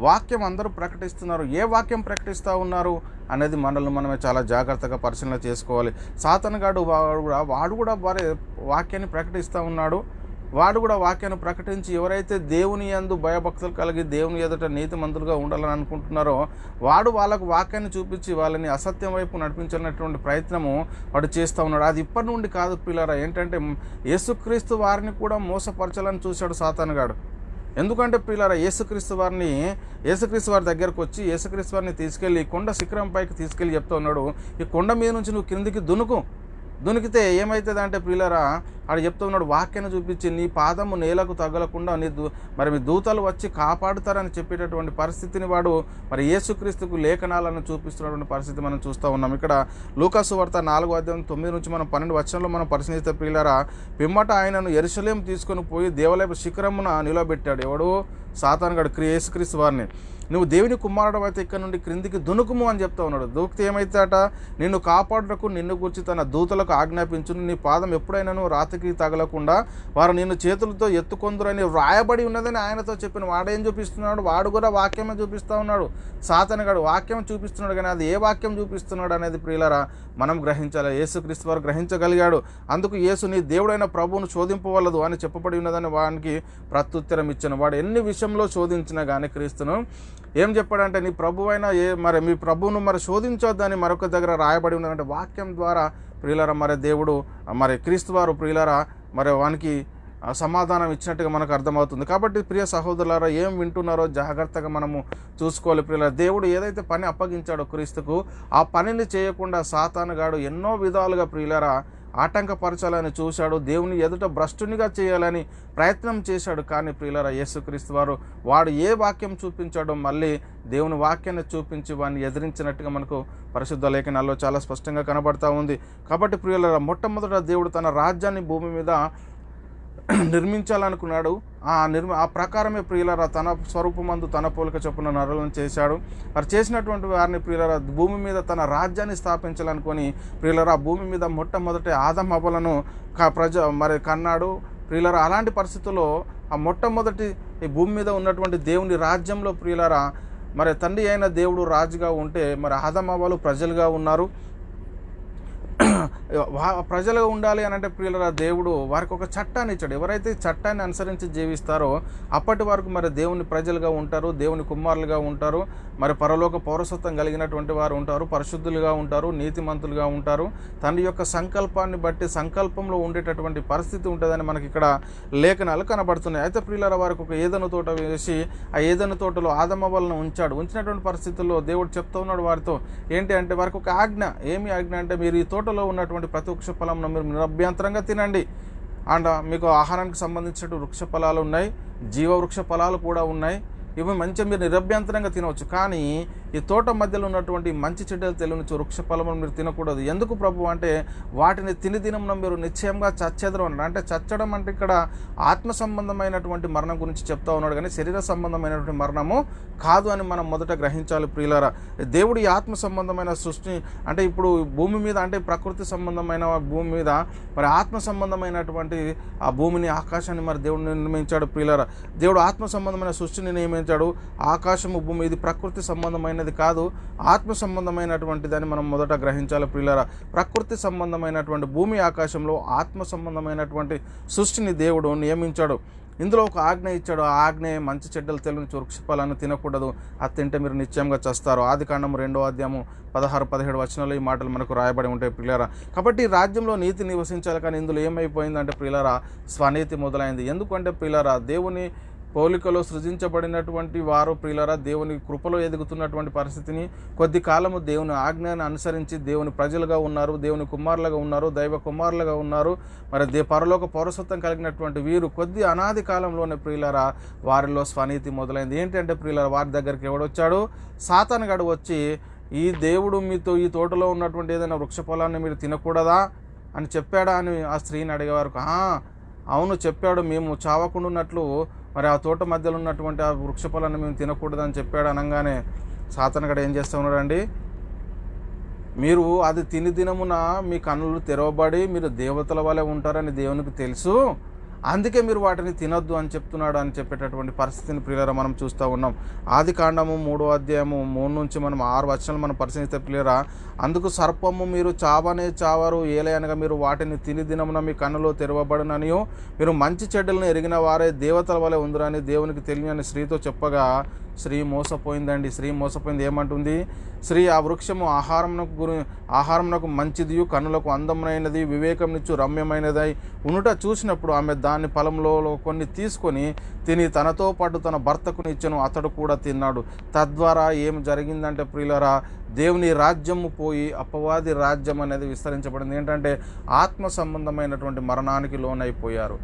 వాక్యం అందరూ ప్రకటిస్తున్నారు, ఏ వాక్యం ప్రకటిస్తూ ఉన్నారు అనేది మనల్ని మనమే చాలా జాగ్రత్తగా పరిశీలన చేసుకోవాలి. సాతానుగాడు వాడు కూడా వాక్యాన్ని ప్రకటిస్తూ ఉన్నాడు. వాడు కూడా వాక్యాన్ని ప్రకటించి ఎవరైతే దేవుని యందు భయభక్తులు కలిగి దేవుని ఎదుట నీతిమంతులుగా ఉండాలని అనుకుంటున్నారో వాళ్ళకు వాక్యాన్ని చూపించి వాళ్ళని అసత్యం వైపు నడిపించాలనేటువంటి ప్రయత్నము వాడు చేస్తూ ఉన్నాడు. అది ఇప్పటి నుండి కాదు పిల్లరా. ఏంటంటే యేసుక్రీస్తు వారిని కూడా మోసపరచాలని చూశాడు సాతానుగాడు. ఎందుకంటే పిల్లరా యేసుక్రీస్తు వారి దగ్గరకు వచ్చి యేసుక్రీస్తు వారిని తీసుకెళ్ళి కొండ శిఖరం పైకి తీసుకెళ్ళి చెప్తా ఉన్నాడు, ఈ కొండ మీద నుంచి నువ్వు క్రిందికి దునికితే ఏమవుతుంది అంటే ప్రియులారా ఆడు చెప్తూ ఉన్నాడు, వాక్యాన్ని చూపించి నీ పాదము నేలకు తగలకుండా మరి మీ దూతలు వచ్చి కాపాడుతారని చెప్పేటటువంటి పరిస్థితిని వాడు మరి యేసుక్రీస్తుకు లేఖనాలను చూపిస్తున్నటువంటి పరిస్థితి మనం చూస్తూ ఉన్నాం. ఇక్కడ లూకాసు వార్త 4వ అధ్యాయం 9 నుంచి మనం 12 వచనంలో మనం పరిశీలిస్తే ప్రియులారా పిమ్మట ఆయనను యెరూషలేము తీసుకొని పోయి దేవాలయపు శిఖరమున నిలబెట్టాడు. ఎవడు? సాతానుగాడు యేసుక్రీస్తు వారిని. నువ్వు దేవుని కుమారుడు అయితే ఇక్కడ నుండి క్రిందికి దునుకుము అని చెప్తా ఉన్నాడు. దూకితే ఏమైతాట? నిన్ను కాపాడుటకు నిన్ను గురించి తన దూతలకు ఆజ్ఞాపించును, నీ పాదం ఎప్పుడైనాను రాతికి తగలకుండా వారు నిన్ను చేతులతో ఎత్తుకొందురని వ్రాయబడి ఉన్నదని ఆయనతో చెప్పిన. వాడేం చూపిస్తున్నాడు? వాడు కూడా వాక్యమే చూపిస్తూ ఉన్నాడు. సాతానుగాడు వాక్యం చూపిస్తున్నాడు, కానీ అది ఏ వాక్యం చూపిస్తున్నాడు అనేది ప్రియులారా మనం గ్రహించాలి. యేసుక్రీస్తు వారు గ్రహించగలిగాడు. అందుకు యేసు నీ దేవుడైన ప్రభువును శోధింపవలదు అని చెప్పబడి ఉన్నదని వానికి ప్రత్యుత్తరం ఇచ్చాను. వాడు ఎన్ని విషయంలో శోధించినా కానీ క్రీస్తును ఏం చెప్పాడంటే నీ ప్రభువైనా మరి మీ ప్రభువును మరి శోధించొద్దని మరొక దగ్గర రాయబడి ఉన్నదంటే వాక్యం ద్వారా ప్రియులారా మరి దేవుడు మరి క్రీస్తు వారు ప్రియులారా మరి వానికి సమాధానం ఇచ్చినట్టుగా మనకు అర్థమవుతుంది. కాబట్టి ప్రియ సహోదరులారా ఏం వింటున్నారో జాగ్రత్తగా మనము చూసుకోవాలి. ప్రియులారా దేవుడు ఏదైతే పని అప్పగించాడో క్రీస్తుకు ఆ పనిని చేయకుండా సాతానుగాడు ఎన్నో విధాలుగా ప్రియులారా ఆటంకపరచాలని చూశాడు. దేవుని ఎదుట భ్రష్టునిగా చేయాలని ప్రయత్నం చేశాడు. కానీ ప్రియులారా యేసుక్రీస్తు వాడు ఏ వాక్యం చూపించాడో మళ్ళీ దేవుని వాక్యాన్ని చూపించి వాడిని ఎదిరించినట్టుగా మనకు పరిశుద్ధ లేఖనాల్లో చాలా స్పష్టంగా కనబడతా ఉంది. కాబట్టి ప్రియులారా మొట్టమొదట దేవుడు తన రాజ్యాన్ని భూమి మీద నిర్మించాలనుకున్నాడు. ఆ ప్రకారమే ప్రియులారా తన స్వరూపమందు తన పోలిక చొప్పున నరులను చేశాడు. మరి చేసినటువంటి వారిని ప్రియులారా భూమి మీద తన రాజ్యాన్ని స్థాపించాలనుకొని ప్రియులారా భూమి మీద మొట్టమొదటి ఆదం హవ్వలను మరి కన్నాడు. ప్రియులారా అలాంటి పరిస్థితుల్లో ఆ మొట్టమొదటి ఈ భూమి మీద ఉన్నటువంటి దేవుని రాజ్యంలో ప్రియులారా మరి తండ్రి అయిన దేవుడు రాజుగా ఉంటే మరి ఆదం హవ్వలు ప్రజలుగా ఉన్నారు. ప్రజలుగా ఉండాలి అని అంటే ప్రియులారా దేవుడు వారికి ఒక చట్టాన్ని ఇచ్చాడు. ఎవరైతే చట్టాన్ని అనుసరించి జీవిస్తారో అప్పటి వరకు మరి దేవుని ప్రజలుగా ఉంటారు, దేవుని కుమారులుగా ఉంటారు, మరి పరలోక పౌరసత్వం కలిగినటువంటి వారు ఉంటారు, పరిశుద్ధులుగా ఉంటారు, నీతిమంతులుగా ఉంటారు. తండ్రి యొక్క సంకల్పాన్ని బట్టి సంకల్పంలో ఉండేటటువంటి పరిస్థితి ఉంటుందని మనకి ఇక్కడ లేఖనాలు కనబడుతున్నాయి. అయితే ప్రియులారా వారికి ఒక ఏదెను తోట వేసి ఆ ఏదెను తోటలో ఆదం హవ్వలను ఉంచినటువంటి పరిస్థితుల్లో దేవుడు చెప్తా ఉన్నాడు వారితో ఏంటి అంటే వారికి ఒక ఆజ్ఞ. ఏమి ఆజ్ఞ అంటే మీరు ఈ తోటలో ఉన్నటువంటి ప్రతి వృక్ష ఫలంను మీరు నిరభ్యంతరంగా తినండి. అండ్ మీకు ఆహారానికి సంబంధించిన వృక్ష ఫలాలు ఉన్నాయి, జీవ వృక్ష ఫలాలు కూడా ఉన్నాయి. ఇవి మంచిగా మీరు నిరభ్యంతరంగా తినవచ్చు. కానీ ఈ తోట మధ్యలో ఉన్నటువంటి మంచి చెడ్డలు తెలియని వృక్ష ఫలములను మీరు తినకూడదు. ఎందుకు ప్రభు అంటే వాటిని తిని దినమున మీరు నిశ్చయంగా చచ్చెదరు అన్నాడు. అంటే చచ్చడం అంటే ఇక్కడ ఆత్మ సంబంధమైనటువంటి మరణం గురించి చెప్తా ఉన్నాడు, కానీ శరీర సంబంధమైనటువంటి మరణము కాదు అని మనం మొదట గ్రహించాలి ప్రియులారా. దేవుడు ఈ ఆత్మ సంబంధమైన సృష్టి అంటే ఇప్పుడు భూమి మీద అంటే ప్రకృతి సంబంధమైన భూమి మీద మరి ఆత్మ సంబంధమైనటువంటి ఆ భూమిని ఆకాశాన్ని మరి దేవుడు నిర్మించాడు ప్రియులారా. దేవుడు ఆత్మ సంబంధమైన సృష్టిని నియమించాడు. ఆకాశము భూమి ఇది ప్రకృతి సంబంధమైనది కాదు, ఆత్మ సంబంధమైనటువంటిదని మనం మొదట గ్రహించాలి ప్రియులారా. ప్రకృతి సంబంధమైనటువంటి భూమి ఆకాశంలో ఆత్మ సంబంధమైనటువంటి సృష్టిని దేవుడు నియమించాడు. ఇందులో ఒక ఆజ్ఞ ఇచ్చాడు. ఆ ఆజ్ఞ మంచి చెడ్డలు తెలియని వృక్ష ఫలాన్ని తినకూడదు, అది తింటే మీరు నిశ్చయంగా చేస్తారు. ఆదికాండము 2వ అధ్యాయము 16-17 వచనాలు ఈ మాటలు మనకు రాయబడి ఉంటాయి ప్రియులారా. కాబట్టి రాజ్యంలో నీతి నివసించాలి, కానీ ఇందులో ఏమైపోయిందంటే ప్రియులారా స్వనీతి మొదలైంది. ఎందుకంటే ప్రియులారా దేవుని పోలికలో సృజించబడినటువంటి వారు ప్రియులారా దేవుని కృపలో ఎదుగుతున్నటువంటి పరిస్థితిని కొద్ది కాలము దేవుని ఆజ్ఞను అనుసరించి దేవుని ప్రజలుగా ఉన్నారు, దేవుని కుమారులుగా ఉన్నారు, దైవ కుమారులుగా ఉన్నారు. మరి పరలోక పౌరసత్వం కలిగినటువంటి వీరు కొద్ది అనాది కాలంలోనే ప్రియులారా వారిలో స్వనీతి మొదలైంది. ఏంటంటే ప్రియులారా వారి దగ్గరికి ఎవడొచ్చాడు? సాతానుగాడు వచ్చి ఈ దేవుడు మీతో ఈ తోటలో ఉన్నటువంటి ఏదైనా వృక్ష ఫలాన్ని మీరు తినకూడదా అని చెప్పాడా అని ఆ స్త్రీని అడిగేవారు. అవును చెప్పాడు, మేము చావకుండా ఉన్నట్లు మరి ఆ తోట మధ్యలో ఉన్నటువంటి ఆ వృక్ష ఫలాన్ని మేము తినకూడదని చెప్పాడు అనగానే సాతానుగాడు ఏం చేస్తూ ఉన్నాడండి? మీరు అది తిని దినమున మీ కన్నులు తెరవబడి మీరు దేవతల వలె ఉంటారని దేవునికి తెలుసు, అందుకే మీరు వాటిని తినొద్దు అని చెప్తున్నాడు అని చెప్పేటటువంటి పరిస్థితిని ప్రియులారా మనం చూస్తూ ఉన్నాం. ఆదికాండము 3వ అధ్యాయము 3 నుంచి మనం 6 వచనాలు మనం పరిశీలిస్తే ప్రియులారా, అందుకు సర్పము మీరు చావనే చావరు, ఏలయనగా మీరు వాటిని తిని దినమున మీ కన్నులో తెరవబడుననియో మీరు మంచి చెడ్డలను ఎరిగిన వారే దేవతల వలె ఉందిరని దేవునికి తెలియని స్త్రీతో చెప్పగా స్త్రీ మోసపోయిందండి. స్త్రీ మోసపోయింది. ఏమంటుంది? స్త్రీ ఆ వృక్షము ఆహారమునకు మంచిదియు కన్నులకు అందమైనది వివేకంనిచ్చు రమ్యమైనదై ఉనుట చూసినప్పుడు ఆమె దాని ఫలంలో కొన్ని తీసుకొని తిని తనతో పాటు తన భర్తకు ఇచ్చెను, అతడు కూడా తిన్నాడు. తద్వారా ఏం జరిగిందంటే ప్రియులారా దేవుని రాజ్యము పోయి అపవాది రాజ్యం అనేది విస్తరించబడింది. ఏంటంటే ఆత్మ సంబంధమైనటువంటి మరణానికి లోనైపోయారు.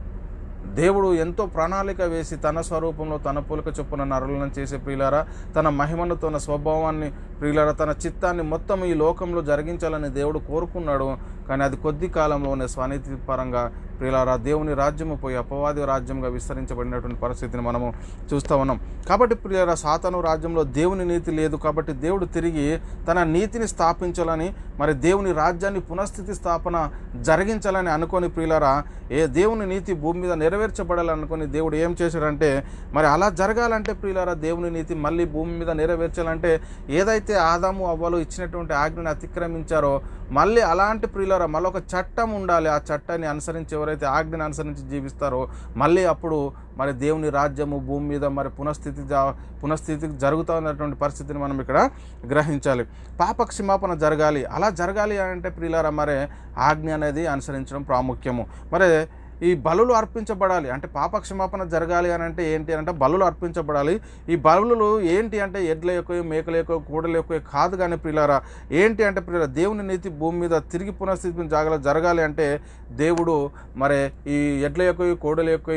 దేవుడు ఎంతో ప్రణాళిక వేసి తన స్వరూపంలో తన పోలిక చొప్పున నరులను చేసే ప్రియులారా తన మహిమను తన స్వభావాన్ని ప్రియులారా తన చిత్తాన్ని మొత్తం ఈ లోకంలో జరిగించాలని దేవుడు కోరుకున్నాడు. కానీ అది కొద్ది కాలంలోనే స్వనీతి పరంగా ప్రియులారా దేవుని రాజ్యము పోయి అపవాది రాజ్యంగా విస్తరించబడినటువంటి పరిస్థితిని మనము చూస్తూ ఉన్నాం. కాబట్టి ప్రియులారా సాతాను రాజ్యంలో దేవుని నీతి లేదు. కాబట్టి దేవుడు తిరిగి తన నీతిని స్థాపించాలని మరి దేవుని రాజ్యాన్ని పునఃస్థితి స్థాపన జరిగించాలని అనుకొని ప్రియులారా దేవుని నీతి భూమి మీద నెరవేర్చబడాలనుకొని దేవుడు ఏం చేశాడంటే మరి అలా జరగాలంటే ప్రియులారా దేవుని నీతి మళ్ళీ భూమి మీద నెరవేర్చాలంటే ఏదైతే ఆదాము అవ్వలు ఇచ్చినటువంటి ఆజ్ఞని అతిక్రమించారో మళ్ళీ అలాంటి ప్రియులారా మళ్ళీ ఒక చట్టం ఉండాలి. ఆ చట్టాన్ని అనుసరించి ఎవరైతే ఆజ్ఞని అనుసరించి జీవిస్తారో మళ్ళీ అప్పుడు మరి దేవుని రాజ్యము భూమి మీద మరి పునఃస్థితికి జరుగుతూ ఉన్నటువంటి పరిస్థితిని మనం ఇక్కడ గ్రహించాలి. పాపక్షమాపణ జరగాలి. అలా జరగాలి అంటే ప్రియులారా మరి ఆజ్ఞ అనేది అనుసరించడం ప్రాముఖ్యము. మరి ఈ బలులు అర్పించబడాలి. అంటే పాపక్షమాపణ జరగాలి అని అంటే ఏంటి అంటే బలులు అర్పించబడాలి. ఈ బలులు ఏంటి అంటే ఎడ్ల యొక్క మేకల యొక్క కోడల యొక్క కాదు. కానీ ప్రియులారా ఏంటి అంటే ప్రియులారా దేవుని నీతి భూమి మీద తిరిగి పునఃస్థితి జరగాలి అంటే దేవుడు మరి ఈ ఎడ్ల యొక్క కోడల యొక్క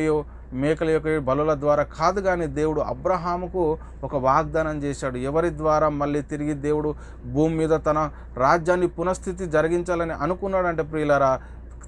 మేకల యొక్క బలుల ద్వారా కాదు, కానీ దేవుడు అబ్రహాముకు ఒక వాగ్దానం చేశాడు. ఎవరి ద్వారా మళ్ళీ తిరిగి దేవుడు భూమి మీద తన రాజ్యాన్ని పునఃస్థితి జరిగించాలని అనుకున్నాడంటే ప్రియులారా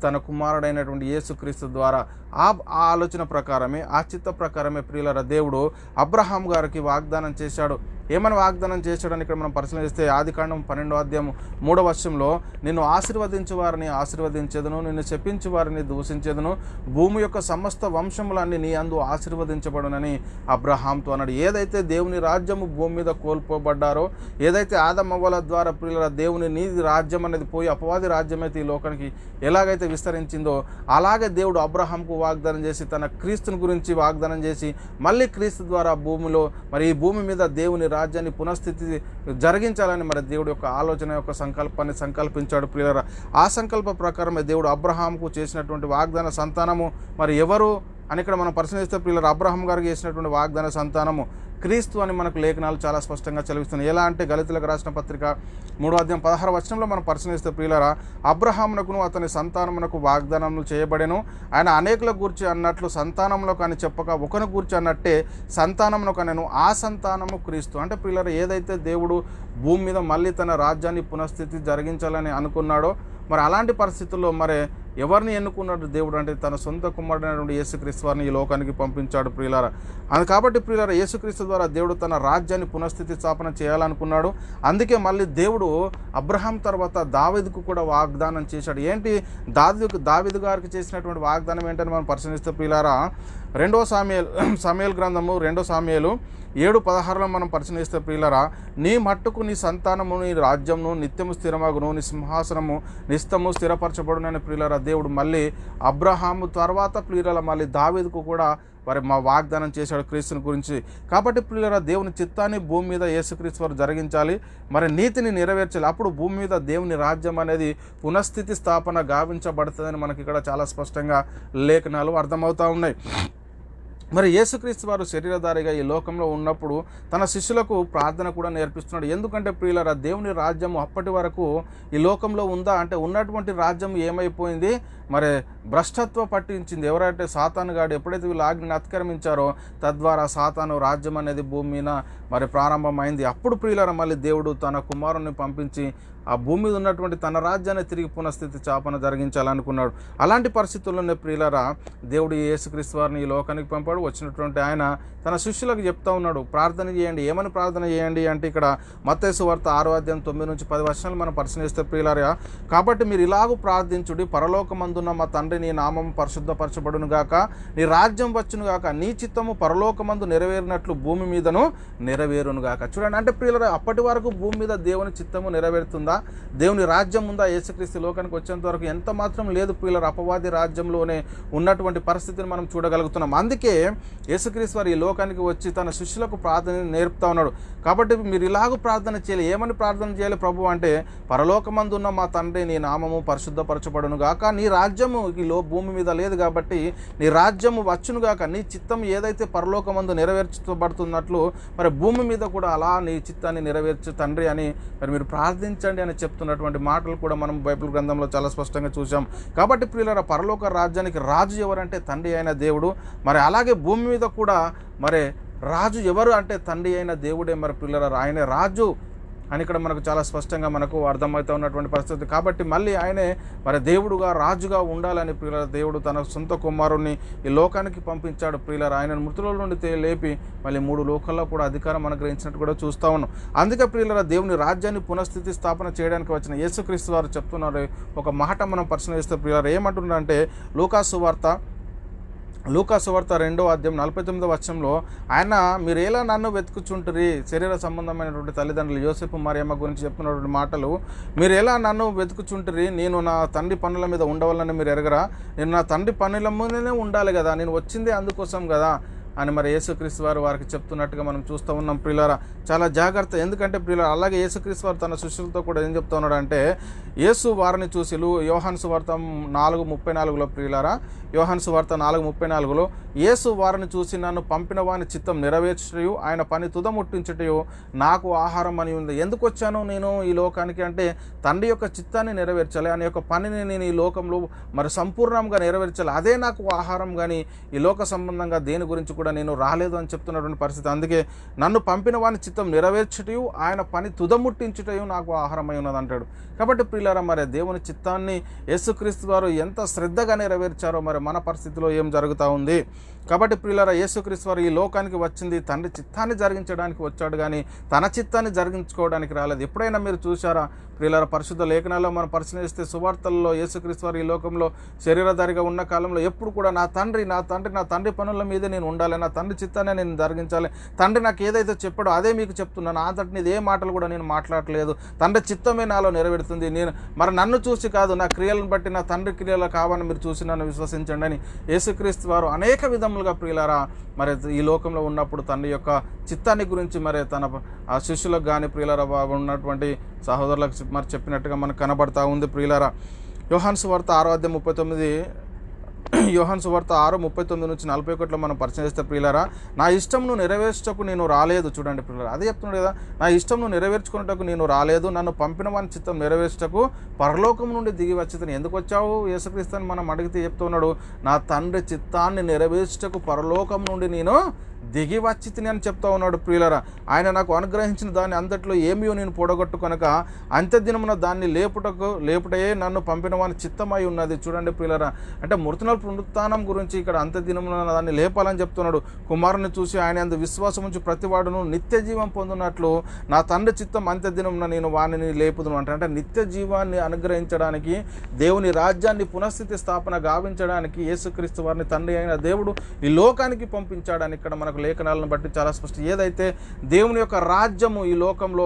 తన కుమారుడైనటువంటి యేసుక్రీస్తు ద్వారా ఆ ఆలోచన ప్రకారమే ఆ చిత్త ప్రకారమే ప్రియులారా దేవుడు అబ్రహాం గారికి వాగ్దానం చేశాడు. ఏమని వాగ్దానం చేశాడని ఇక్కడ మనం పరిశీలిస్తే ఆదికాండం 12వ అధ్యాయం 3వ వచనంలో నిన్ను ఆశీర్వదించు వారిని ఆశీర్వదించేదను, నిన్ను శపించు వారిని దూషించేదను, భూమి యొక్క సమస్త వంశములన్నీ నీ అందు ఆశీర్వదించబడునని అబ్రహాంతో అన్నాడు. ఏదైతే దేవుని రాజ్యము భూమి మీద కోల్పోబడ్డారో, ఏదైతే ఆదమవ్వల ద్వారా ప్రియులారా దేవుని నీతి రాజ్యం అనేది పోయి అపవాది రాజ్యం అయితే ఈ లోకానికి ఎలాగైతే విస్తరించిందో అలాగే దేవుడు అబ్రహాంకు వాగ్దానం చేసి తన క్రీస్తుని గురించి వాగ్దానం చేసి మళ్ళీ క్రీస్తు ద్వారా భూమిలో మరి ఈ భూమి మీద దేవుని రాజ్యాన్ని పునఃస్థితి జరిగించాలని మరి దేవుడు యొక్క ఆలోచన యొక్క సంకల్పాన్ని సంకల్పించాడు ప్రియులారా. ఆ సంకల్ప ప్రకారమే దేవుడు అబ్రహాంకు చేసినటువంటి వాగ్దాన సంతానము మరి ఎవరు అని ఇక్కడ మనం పరిశీలిస్తే ప్రియులారా అబ్రహాం గారికి చేసినటువంటి వాగ్దాన సంతానము క్రీస్తు అని మనకు లేఖనాలు చాలా స్పష్టంగా చదివిస్తున్నాయి. ఎలా అంటే గలితీయులకు రాసిన పత్రిక 3:16 మనం పరిశీలిస్తే ప్రియులారా అబ్రహామునకును అతని సంతానమునకు వాగ్దానములు చేయబడెను, ఆయన అనేకుల గూర్చి అన్నట్లు సంతానములకు అని చెప్పక ఒకను గూర్చి అన్నట్టే సంతానమునకు అనెను, ఆ సంతానము క్రీస్తు. అంటే ప్రియులారా ఏదైతే దేవుడు భూమి మీద మళ్ళీ తన రాజ్యాన్ని పునఃస్థితి జరిగించాలని అనుకున్నాడో మరి అలాంటి పరిస్థితుల్లో మరి ఎవరిని ఎన్నుకున్నాడు దేవుడు అంటే తన సొంత కుమారుడైనటువంటి యేసుక్రీస్తు వారిని ఈ లోకానికి పంపించాడు ప్రియులారా. కాబట్టి ప్రియులారా యేసుక్రీస్తు ద్వారా దేవుడు తన రాజ్యాన్ని పునఃస్థితి స్థాపన చేయాలనుకున్నాడు. అందుకే మళ్ళీ దేవుడు అబ్రహాం తర్వాత దావీదుకు కూడా వాగ్దానం చేశాడు. ఏంటి దావీదు గారికి చేసినటువంటి వాగ్దానం ఏంటని మనం పరిశీలిస్తే ప్రియులారా 2 సమూయేలు గ్రంథము 2 సమూయేలు 7:16 మనం పరిశీలిస్తే ప్రియులారా నీ మట్టుకు నీ సంతానము నీ రాజ్యమును నిత్యము స్థిరమగును, నీ సింహాసనము నిస్తము స్థిరపరచబడునని ప్రియులారా దేవుడు మళ్ళీ అబ్రహాము తర్వాత ప్రియులారా మళ్ళీ దావీదుకు కూడా మరి మా వాగ్దానం చేశాడు క్రీస్తుని గురించి. కాబట్టి ప్రియులారా దేవుని చిత్తాన్ని భూమి మీద యేసుక్రీస్తు వారు జరిగించాలి, మరి నీతిని నెరవేర్చాలి. అప్పుడు భూమి మీద దేవుని రాజ్యం అనేది పునఃస్థితి స్థాపన గావించబడుతుందని మనకి ఇక్కడ చాలా స్పష్టంగా లేఖనాలు అర్థమవుతూ ఉన్నాయి. మరి యేసుక్రీస్తు వారు శరీరధారిగా ఈ లోకంలో ఉన్నప్పుడు తన శిష్యులకు ప్రార్థన కూడా నేర్పిస్తున్నాడు. ఎందుకంటే ప్రియులారా దేవుని రాజ్యం అప్పటి వరకు ఈ లోకంలో ఉందా అంటే ఉన్నటువంటి రాజ్యం ఏమైపోయింది, మరి భ్రష్టత్వ పట్టించింది. ఎవరైతే సాతాను గాడు ఎప్పుడైతే వీళ్ళు ఆజ్ఞని అతిక్రమించారో తద్వారా సాతాను రాజ్యం అనేది భూమి మీద మరి ప్రారంభమైంది. అప్పుడు ప్రియులారా మళ్ళీ దేవుడు తన కుమారుని పంపించి ఆ భూమి మీద ఉన్నటువంటి తన రాజ్యాన్ని తిరిగి పునఃస్థితి స్థాపన జరిగించాలనుకున్నాడు. అలాంటి పరిస్థితుల్లోనే ప్రియులారా దేవుడు యేసుక్రీస్తు వారిని ఈ లోకానికి పంపాడు. వచ్చినటువంటి ఆయన తన శిష్యులకు చెప్తా ఉన్నాడు, ప్రార్థన చేయండి. ఏమని ప్రార్థన చేయండి అంటే ఇక్కడ మత్తయి సువార్త 6:9-10 మనం పరిశీలిస్తే ప్రియులారా కాబట్టి మీరు ఇలాగూ ప్రార్థించుడి, పరలోకమందున్న మా తండ్రి నీ నామము పరిశుద్ధపరచబడును గాక, నీ రాజ్యం వచ్చును గాక, నీ చిత్తము పరలోకమందు నెరవేరినట్లు భూమి మీదను నెరవేరును గాక. చూడండి అంటే ప్రియులారా అప్పటి వరకు భూమి మీద దేవుని చిత్తము నెరవేరుతుందా, దేవుని రాజ్యం ఉందా? యేసుక్రీస్తు లోకానికి వచ్చేంత వరకు ఎంత మాత్రం లేదు ప్రియులారా. అపవాది రాజ్యంలోనే ఉన్నటువంటి పరిస్థితిని మనం చూడగలుగుతున్నాం. అందుకే యేసుక్రీస్తు వారు ఈ లోకానికి వచ్చి తన శిష్యులకు ప్రార్థన నేర్పుతా ఉన్నాడు. కాబట్టి మీరు ఇలాగూ ప్రార్థన చేయాలి. ఏమని ప్రార్థన చేయాలి ప్రభు అంటే పరలోకమందున్న మా తండ్రి నీ నామము పరిశుద్ధపరచబడును గాక, నీ రాజ్యము ఈ భూమి మీద లేదు కాబట్టి నీ రాజ్యము వచ్చును గాక, నీ చిత్తం ఏదైతే పరలోకమందు నెరవేర్చబడుతున్నట్లు మరి భూమి మీద కూడా అలా నీ చిత్తాన్ని నెరవేర్చు తండ్రి అని మరి మీరు ప్రార్థించండి అని చెప్తున్నటువంటి మాటలు కూడా మనం బైబిల్ గ్రంథంలో చాలా స్పష్టంగా చూసాం. కాబట్టి ప్రియులారా పరలోక రాజ్యానికి రాజు ఎవరంటే తండ్రి అయిన దేవుడు. మరి అలాగే భూమి మీద కూడా మరి రాజు ఎవరు అంటే తండ్రి అయిన దేవుడే. మరి ప్రియులారా ఆయనే రాజు అని ఇక్కడ మనకు చాలా స్పష్టంగా మనకు అర్థమవుతూ ఉన్నటువంటి పరిస్థితి. కాబట్టి మళ్ళీ ఆయనే మరి దేవుడుగా రాజుగా ఉండాలని ప్రియులారా దేవుడు తన సొంత కుమారుణ్ణి ఈ లోకానికి పంపించాడు. ప్రియులారా ఆయన మృతుల నుండి లేపి మళ్ళీ 3 లోకాల్లో కూడా అధికారం అనుగ్రహించినట్టు కూడా చూస్తూ ఉన్నాం. అందుకే ప్రియులారా దేవుని రాజ్యాన్ని పునఃస్థితి స్థాపన చేయడానికి వచ్చిన యేసుక్రీస్తు వారు చెప్తున్నారు ఒక మాట మనం పరిశీలిస్తే ప్రియులారా ఏమంటున్నారంటే లూకా సువార్త 2:49 ఆయన మీరు ఎలా నన్ను వెతుకుచుంటురి, శరీర సంబంధమైనటువంటి తల్లిదండ్రులు యోసేపు మరియమ్మ గురించి చెప్తున్నటువంటి మాటలు, మీరు ఎలా నన్ను వెతుకుచుంటురి, నేను నా తండ్రి పనుల మీద ఉండవాలని మీరు ఎరగరా, నేను నా తండ్రి పనుల మీదనే ఉండాలి కదా, నేను వచ్చిందే అందుకోసం కదా అని మరి యేసుక్రీస్తు వారు వారికి చెప్తున్నట్టుగా మనం చూస్తూ ఉన్నాం. ప్రియులారా చాలా జాగ్రత్త. ఎందుకంటే ప్రియులారా అలాగే యేసుక్రీస్తు వారు తన శిష్యులతో కూడా ఏం చెప్తా ఉన్నాడు అంటే యేసు వారిని చూసి యోహాను సువార్త 4:34 ప్రియులారా యోహాను సువార్త 4:34 యేసు వారిని చూసి నన్ను పంపిన వాని చిత్తం నెరవేర్చుటయు ఆయన పని తుదముట్టించుటయు నాకు ఆహారం అని ఉంది. ఎందుకు వచ్చాను నేను ఈ లోకానికి అంటే తండ్రి యొక్క చిత్తాన్ని నెరవేర్చాలి, ఆయన యొక్క పనిని నేను ఈ లోకంలో మరి సంపూర్ణంగా నెరవేర్చాలి, అదే నాకు ఆహారం. కానీ ఈ లోక సంబంధంగా దేని గురించి కూడా నేను రాలేదు అని చెప్తున్నటువంటి పరిస్థితి. అందుకే నన్ను పంపిన వాని చిత్తం నెరవేర్చుటయు ఆయన పని తుదముట్టించుటయు నాకు ఆహారమై ఉన్నది అంటాడు. కాబట్టి ప్రియులారా మరి దేవుని చిత్తాన్ని యేసుక్రీస్తు వారు ఎంత శ్రద్ధగా నెరవేర్చారో మరి మన పరిస్థితిలో ఏం జరుగుతూ ఉంది. కాబట్టి ప్రియులారా యేసుక్రీస్తు వారు ఈ లోకానికి వచ్చింది తండ్రి చిత్తాన్ని జరిగించడానికి వచ్చాడు కానీ తన చిత్తాన్ని జరిగించుకోవడానికి రాలేదు. ఎప్పుడైనా మీరు చూసారా ప్రియులారా పరిశుద్ధ లేఖనాల్లో మనం పరిశీలిస్తే సువార్తల్లో యేసుక్రీస్తు వారు ఈ లోకంలో శరీరధారిగా ఉన్న కాలంలో ఎప్పుడు కూడా నా తండ్రి పనుల మీదే నేను ఉండాలి, నా తండ్రి చిత్తాన్ని నేను జరిగించాలి, తండ్రి నాకు ఏదైతే చెప్పాడో అదే మీకు చెప్తున్నాను, అంతటిని ఏ మాటలు కూడా నేను మాట్లాడలేదు, తండ్రి చిత్తమే నాలో నెరవేరుతుంది, నేను మరి నన్ను చూసి కాదు నా క్రియలను బట్టి నా తండ్రి క్రియలు కావాలని మీరు చూసి నన్ను విశ్వసించండి అని యేసుక్రీస్తు వారు అనేక విధములుగా ప్రియులారా మరి ఈ లోకంలో ఉన్నప్పుడు తండ్రి యొక్క చిత్తాన్ని గురించి మరి తన ఆ శిష్యులకు కానీ ప్రియులారా ఉన్నటువంటి సహోదరులకు మరి చెప్పినట్టుగా మనకు కనబడతా ఉంది. ప్రియులారా యోహాను సువార్త 6:39 యోహాను సువార్త 6:39-41 మనం పరిచయం చేస్తే ప్రియులారా, నా ఇష్టంను నెరవేర్చుటకు నేను రాలేదు. చూడండి ప్రియులారా, అదే చెప్తున్నాడు కదా, నా ఇష్టంను నెరవేర్చుకున్నటకు నేను రాలేదు, నన్ను పంపిన వాని చిత్తం నెరవేర్చుటకు పరలోకం నుండి దిగి వచ్చి ఎందుకు వచ్చావు యేసుక్రీస్తు అని మనం అడిగితే చెప్తున్నాడు, నా తండ్రి చిత్తాన్ని నెరవేర్చుటకు పరలోకం నుండి నేను దిగి వచ్చి తిని అని చెప్తా ఉన్నాడు ప్రియులరా. ఆయన నాకు అనుగ్రహించిన దాన్ని అంతట్లో ఏమీ నేను పొడగొట్టు కనుక అంత్యదినమున దాన్ని లేపుటయే నన్ను పంపిన వాని చిత్తమై ఉన్నది. చూడండి ప్రియులరా, అంటే మృతుల పునరుత్థానం గురించి ఇక్కడ అంత్యదినమున దాన్ని లేపాలని చెప్తున్నాడు. కుమారుని చూసి ఆయన అందు విశ్వాసం ఉంచి ప్రతివాడును నిత్య జీవం పొందినట్లు నా తండ్రి చిత్తం అంత్యదినమున నేను వానిని లేపుదును అంటే నిత్య జీవాన్ని అనుగ్రహించడానికి, దేవుని రాజ్యాన్ని పునఃస్థితి స్థాపన గావించడానికి యేసుక్రీస్తు వారిని తండ్రి అయిన దేవుడు ఈ లోకానికి పంపించాడని ఇక్కడ మనకు లేఖనాలను బట్టి చాలా స్పష్టం. ఏదైతే దేవుని యొక్క రాజ్యము ఈ లోకంలో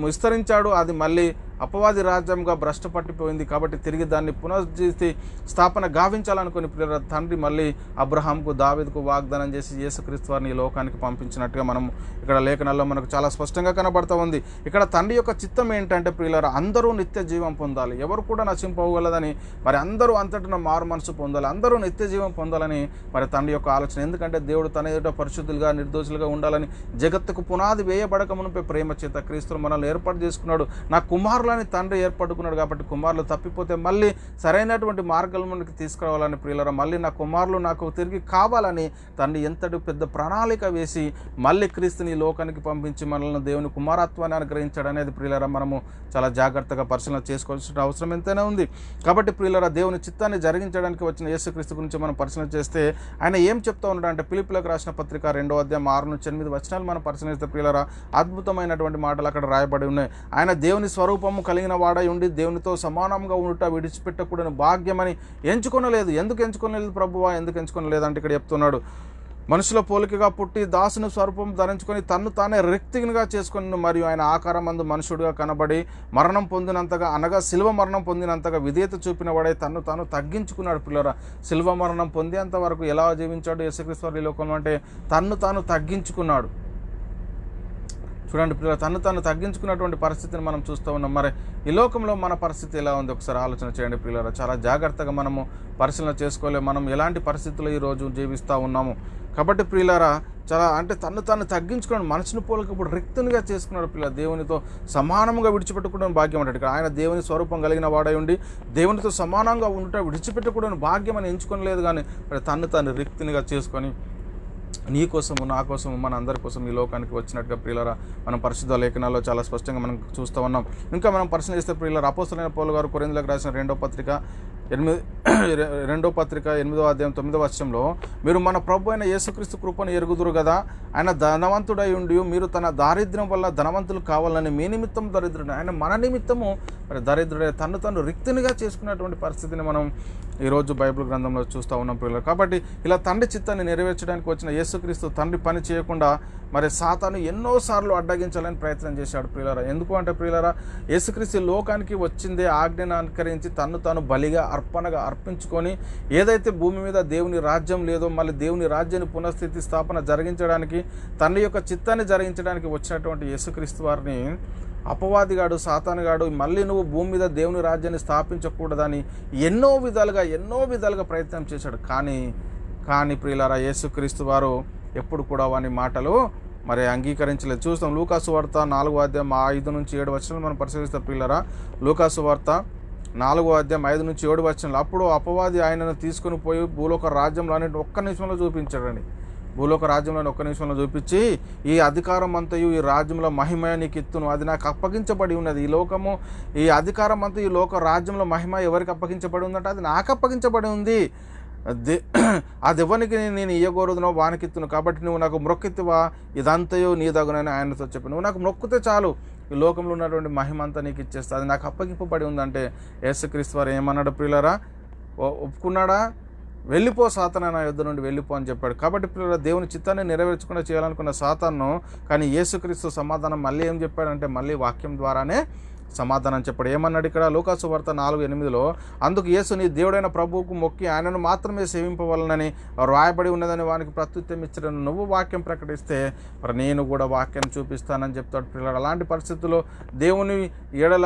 విస్తరించాడు, అది మళ్ళీ అపవాది రాజ్యంగా భ్రష్టు పట్టిపోయింది. కాబట్టి తిరిగి దాన్ని పునరుద్ధరించి స్థాపన గావించాలనుకుని తండ్రి మళ్ళీ అబ్రహాంకు దావీదుకు వాగ్దానం చేసి యేసుక్రీస్తు వారిని ఈ లోకానికి పంపించినట్టుగా మనం ఇక్కడ లేఖనాల్లో మనకు చాలా స్పష్టంగా కనబడుతూ ఉంది. ఇక్కడ తండ్రి యొక్క చిత్తం ఏంటంటే ప్రియులారా, అందరూ నిత్య జీవం పొందాలి, ఎవరు కూడా నశింపగలదని, మరి అందరూ అంతటా మారు మనసు పొందాలి, అందరూ నిత్య జీవం పొందాలని మరి తండ్రి యొక్క ఆలోచన. ఎందుకంటే దేవుడు తన ఎదుట పరిశుద్ధులుగా నిర్దోషులుగా ఉండాలని జగత్తుకు పునాది వేయబడక మునిపే ప్రేమ చేత క్రీస్తును మనల్ని ఏర్పాటు చేసుకున్నాడు. నా కుమారులని తండ్రి ఏర్పడుకున్నాడు కాబట్టి కుమారులు తప్పిపోతే మళ్ళీ సరైనటువంటి మార్గాలకు తీసుకురావాలని ప్రియులారా, మళ్ళీ నా కుమారులు నాకు తిరిగి కావాలని తండ్రి ఎంతటి పెద్ద ప్రణాళిక వేసి మళ్ళీ క్రీస్తుని ఈ లోకానికి పంపించి మనల్ని దేవుని కుమారత్వాన్ని అనుగ్రహించాడు అనేది ప్రియులారా మనము చాలా జాగ్రత్తగా పరిశీలన చేసుకోవాల్సిన అవసరం ఎంతైనా ఉంది. కాబట్టి ప్రియులారా, దేవుని చిత్తాన్ని జరిగించడానికి వచ్చిన యేసుక్రీస్తు గురించి మనం పరిశీలన చేస్తే ఆయన ఏం చెప్తా ఉన్నాడు అంటే, ఫిలిప్పీయులకు రాసిన పత్రిక 2:6-8 మనం పరిశీలిస్తే ప్రియులారా, అద్భుతమైనటువంటి మాటలు అక్కడ రాయబడి ఉన్నాయి. ఆయన దేవుని స్వరూపము కలిగిన వాడై ఉండి దేవునితో సమానంగా ఉండుట విడిచిపెట్టకూడని భాగ్యమని ఎంచుకొనలేదు. ఎందుకు ఎంచుకోలేదు ప్రభువా, ఎందుకు ఎంచుకోలేదు అంటే ఇక్కడ చెప్తున్నాడు, మనుషుల పోలికగా పుట్టి దాసుని స్వరూపం ధరించుకొని తన్ను తానే రిక్తిగా చేసుకొని మరియు ఆయన ఆకారం మందు మనుషుడిగా కనబడి మరణం పొందినంతగా, అనగా శిల్వ మరణం పొందినంతగా విధేయత చూపిన వాడై తన్ను తాను తగ్గించుకున్నాడు. పిల్లరా, శిల్వ మరణం పొందేంత వరకు ఎలా జీవించాడు యేసుక్రీస్తు ఈ లోకంలో అంటే తన్ను తాను తగ్గించుకున్నాడు. చూడండి పిల్లలు, తను తాను తగ్గించుకున్నటువంటి పరిస్థితిని మనం చూస్తూ ఉన్నాం. మరి ఈ లోకంలో మన పరిస్థితి ఎలా ఉంది ఒకసారి ఆలోచన చేయండి పిల్లలు. చాలా జాగ్రత్తగా మనము పరిశీలన చేసుకోలే, మనం ఎలాంటి పరిస్థితుల్లో ఈరోజు జీవిస్తూ ఉన్నాము. కాబట్టి ప్రియులారా, చాలా అంటే తను తాను తగ్గించుకున్నాడు, మనసును పోలిక ఇప్పుడు రిక్తునిగా చేసుకున్నాడు. పిల్లలు దేవునితో సమానంగా విడిచిపెట్టుకోవడం భాగ్యం అంటాడు. ఇక్కడ ఆయన దేవుని స్వరూపం కలిగిన వాడై ఉండి దేవునితో సమానంగా ఉండటం విడిచిపెట్టుకోవడం భాగ్యం అని ఎంచుకోలేదు, కానీ తను తాను రిక్తునిగా చేసుకొని నీ కోసము నా కోసము మన అందరి కోసం ఈ లోకానికి వచ్చినట్టుగా ప్రియులారా మనం పరిశుద్ధ లేఖనాల్లో చాలా స్పష్టంగా మనం చూస్తూ ఉన్నాం. ఇంకా మనం పరిశీలన చేస్తే ప్రియులారా, అపోస్తలుడైన పౌలు గారు కొరింథీయులకు రాసిన 2వ పత్రిక 8:9 మీరు మన ప్రభు అయిన యేసుక్రీస్తు కృపను ఎరుగుదురు కదా, ఆయన ధనవంతుడై ఉండి మీరు తన దారిద్ర్యం వల్ల ధనవంతులు కావాలని మీ నిమిత్తం దరిద్రుడు, ఆయన మన నిమిత్తము మరి దరిద్రుడే తను తను రిక్తునిగా చేసుకున్నటువంటి పరిస్థితిని మనం ఈరోజు బైబిల్ గ్రంథంలో చూస్తూ ఉన్నాం ప్రియులారా. కాబట్టి ఇలా తండ్రి చిత్తాన్ని నెరవేర్చడానికి వచ్చిన యేసుక్రీస్తు తండ్రి పని చేయకుండా మరి సాతాను ఎన్నోసార్లు అడ్డగించాలని ప్రయత్నం చేశాడు ప్రియులారా. ఎందుకు అంటే ప్రియులారా, యేసుక్రీస్తు లోకానికి వచ్చిందే ఆజ్ఞను అనుకరించి తన్ను తాను బలిగా అర్పణగా అర్పించుకొని ఏదైతే భూమి మీద దేవుని రాజ్యం లేదో మళ్ళీ దేవుని రాజ్యాన్ని పునఃస్థితి స్థాపన జరిగించడానికి తండ్రి యొక్క చిత్తాన్ని జరిగించడానికి వచ్చినటువంటి యేసుక్రీస్తు వారిని అపవాదిగాడు సాతానుగాడు మళ్ళీ నువ్వు భూమి మీద దేవుని రాజ్యాన్ని స్థాపించకూడదని ఎన్నో విధాలుగా ప్రయత్నం చేశాడు. కానీ ప్రియులారా, యేసుక్రీస్తు వారు ఎప్పుడు కూడా వాని మాటలు మరి అంగీకరించలేదు. చూస్తాం లూకాసు వార్త 4:5-7 మనం పరిశీలిస్తాం ప్రియులారా. లూకాసు వార్త 4:5-7 అప్పుడు అపవాది ఆయనను తీసుకుని పోయి భూలోక రాజ్యంలో ఒక్క నిమిషంలో చూపించాడండి. భూలోక రాజ్యంలో ఒక్క నిమిషంలో చూపించి, ఈ అధికారం అంతయు ఈ రాజ్యంలో మహిమ నీకు ఇత్తును, అది నాకు అప్పగించబడి ఉన్నది. ఈ లోకము ఈ అధికారం అంతా ఈ లోక రాజ్యంలో మహిమ ఎవరికి అప్పగించబడి ఉందంటే అది నాకు అప్పగించబడి ఉంది. అది ఎవరికి నేను ఇయ్యకూడదునో వానికిత్తును, కాబట్టి నువ్వు నాకు మొక్కెత్తివా, ఇదంతయో నీ దగునని ఆయనతో చెప్పి నువ్వు నాకు మొక్కితే చాలు, ఈ లోకంలో ఉన్నటువంటి మహిమ అంతా నీకు ఇచ్చేస్తా, అది నాకు అప్పగింపబడి ఉందంటే యేసుక్రీస్తు వారు ఏమన్నాడు ప్రియులారా, ఒప్పుకున్నాడా? వెళ్ళిపో సాతాను, నా యుద్ధ నుండి వెళ్ళిపో అని చెప్పాడు. కాబట్టి ప్రియులారా, దేవుని చిత్తాన్ని నెరవేర్చకుండా చేయాలనుకున్న సాతాను కానీ యేసుక్రీస్తు సమాధానం మళ్ళీ ఏం చెప్పాడంటే మళ్ళీ వాక్యం ద్వారానే సమాధానం చెప్పాడు. ఏమన్నాడు ఇక్కడ లూకాసు వార్త 4:8 అందుకు యేసు నీ దేవుడైన ప్రభువుకు మొక్కి ఆయనను మాత్రమే సేవింపవలనని రాయబడి ఉన్నదని వానికి ప్రత్యుత్తరం ఇచ్చాడు. నువ్వు వాక్యం ప్రకటిస్తే మరి నేను కూడా వాక్యాన్ని చూపిస్తానని చెప్తాడు. పిల్లలు అలాంటి పరిస్థితుల్లో దేవుని ఎడల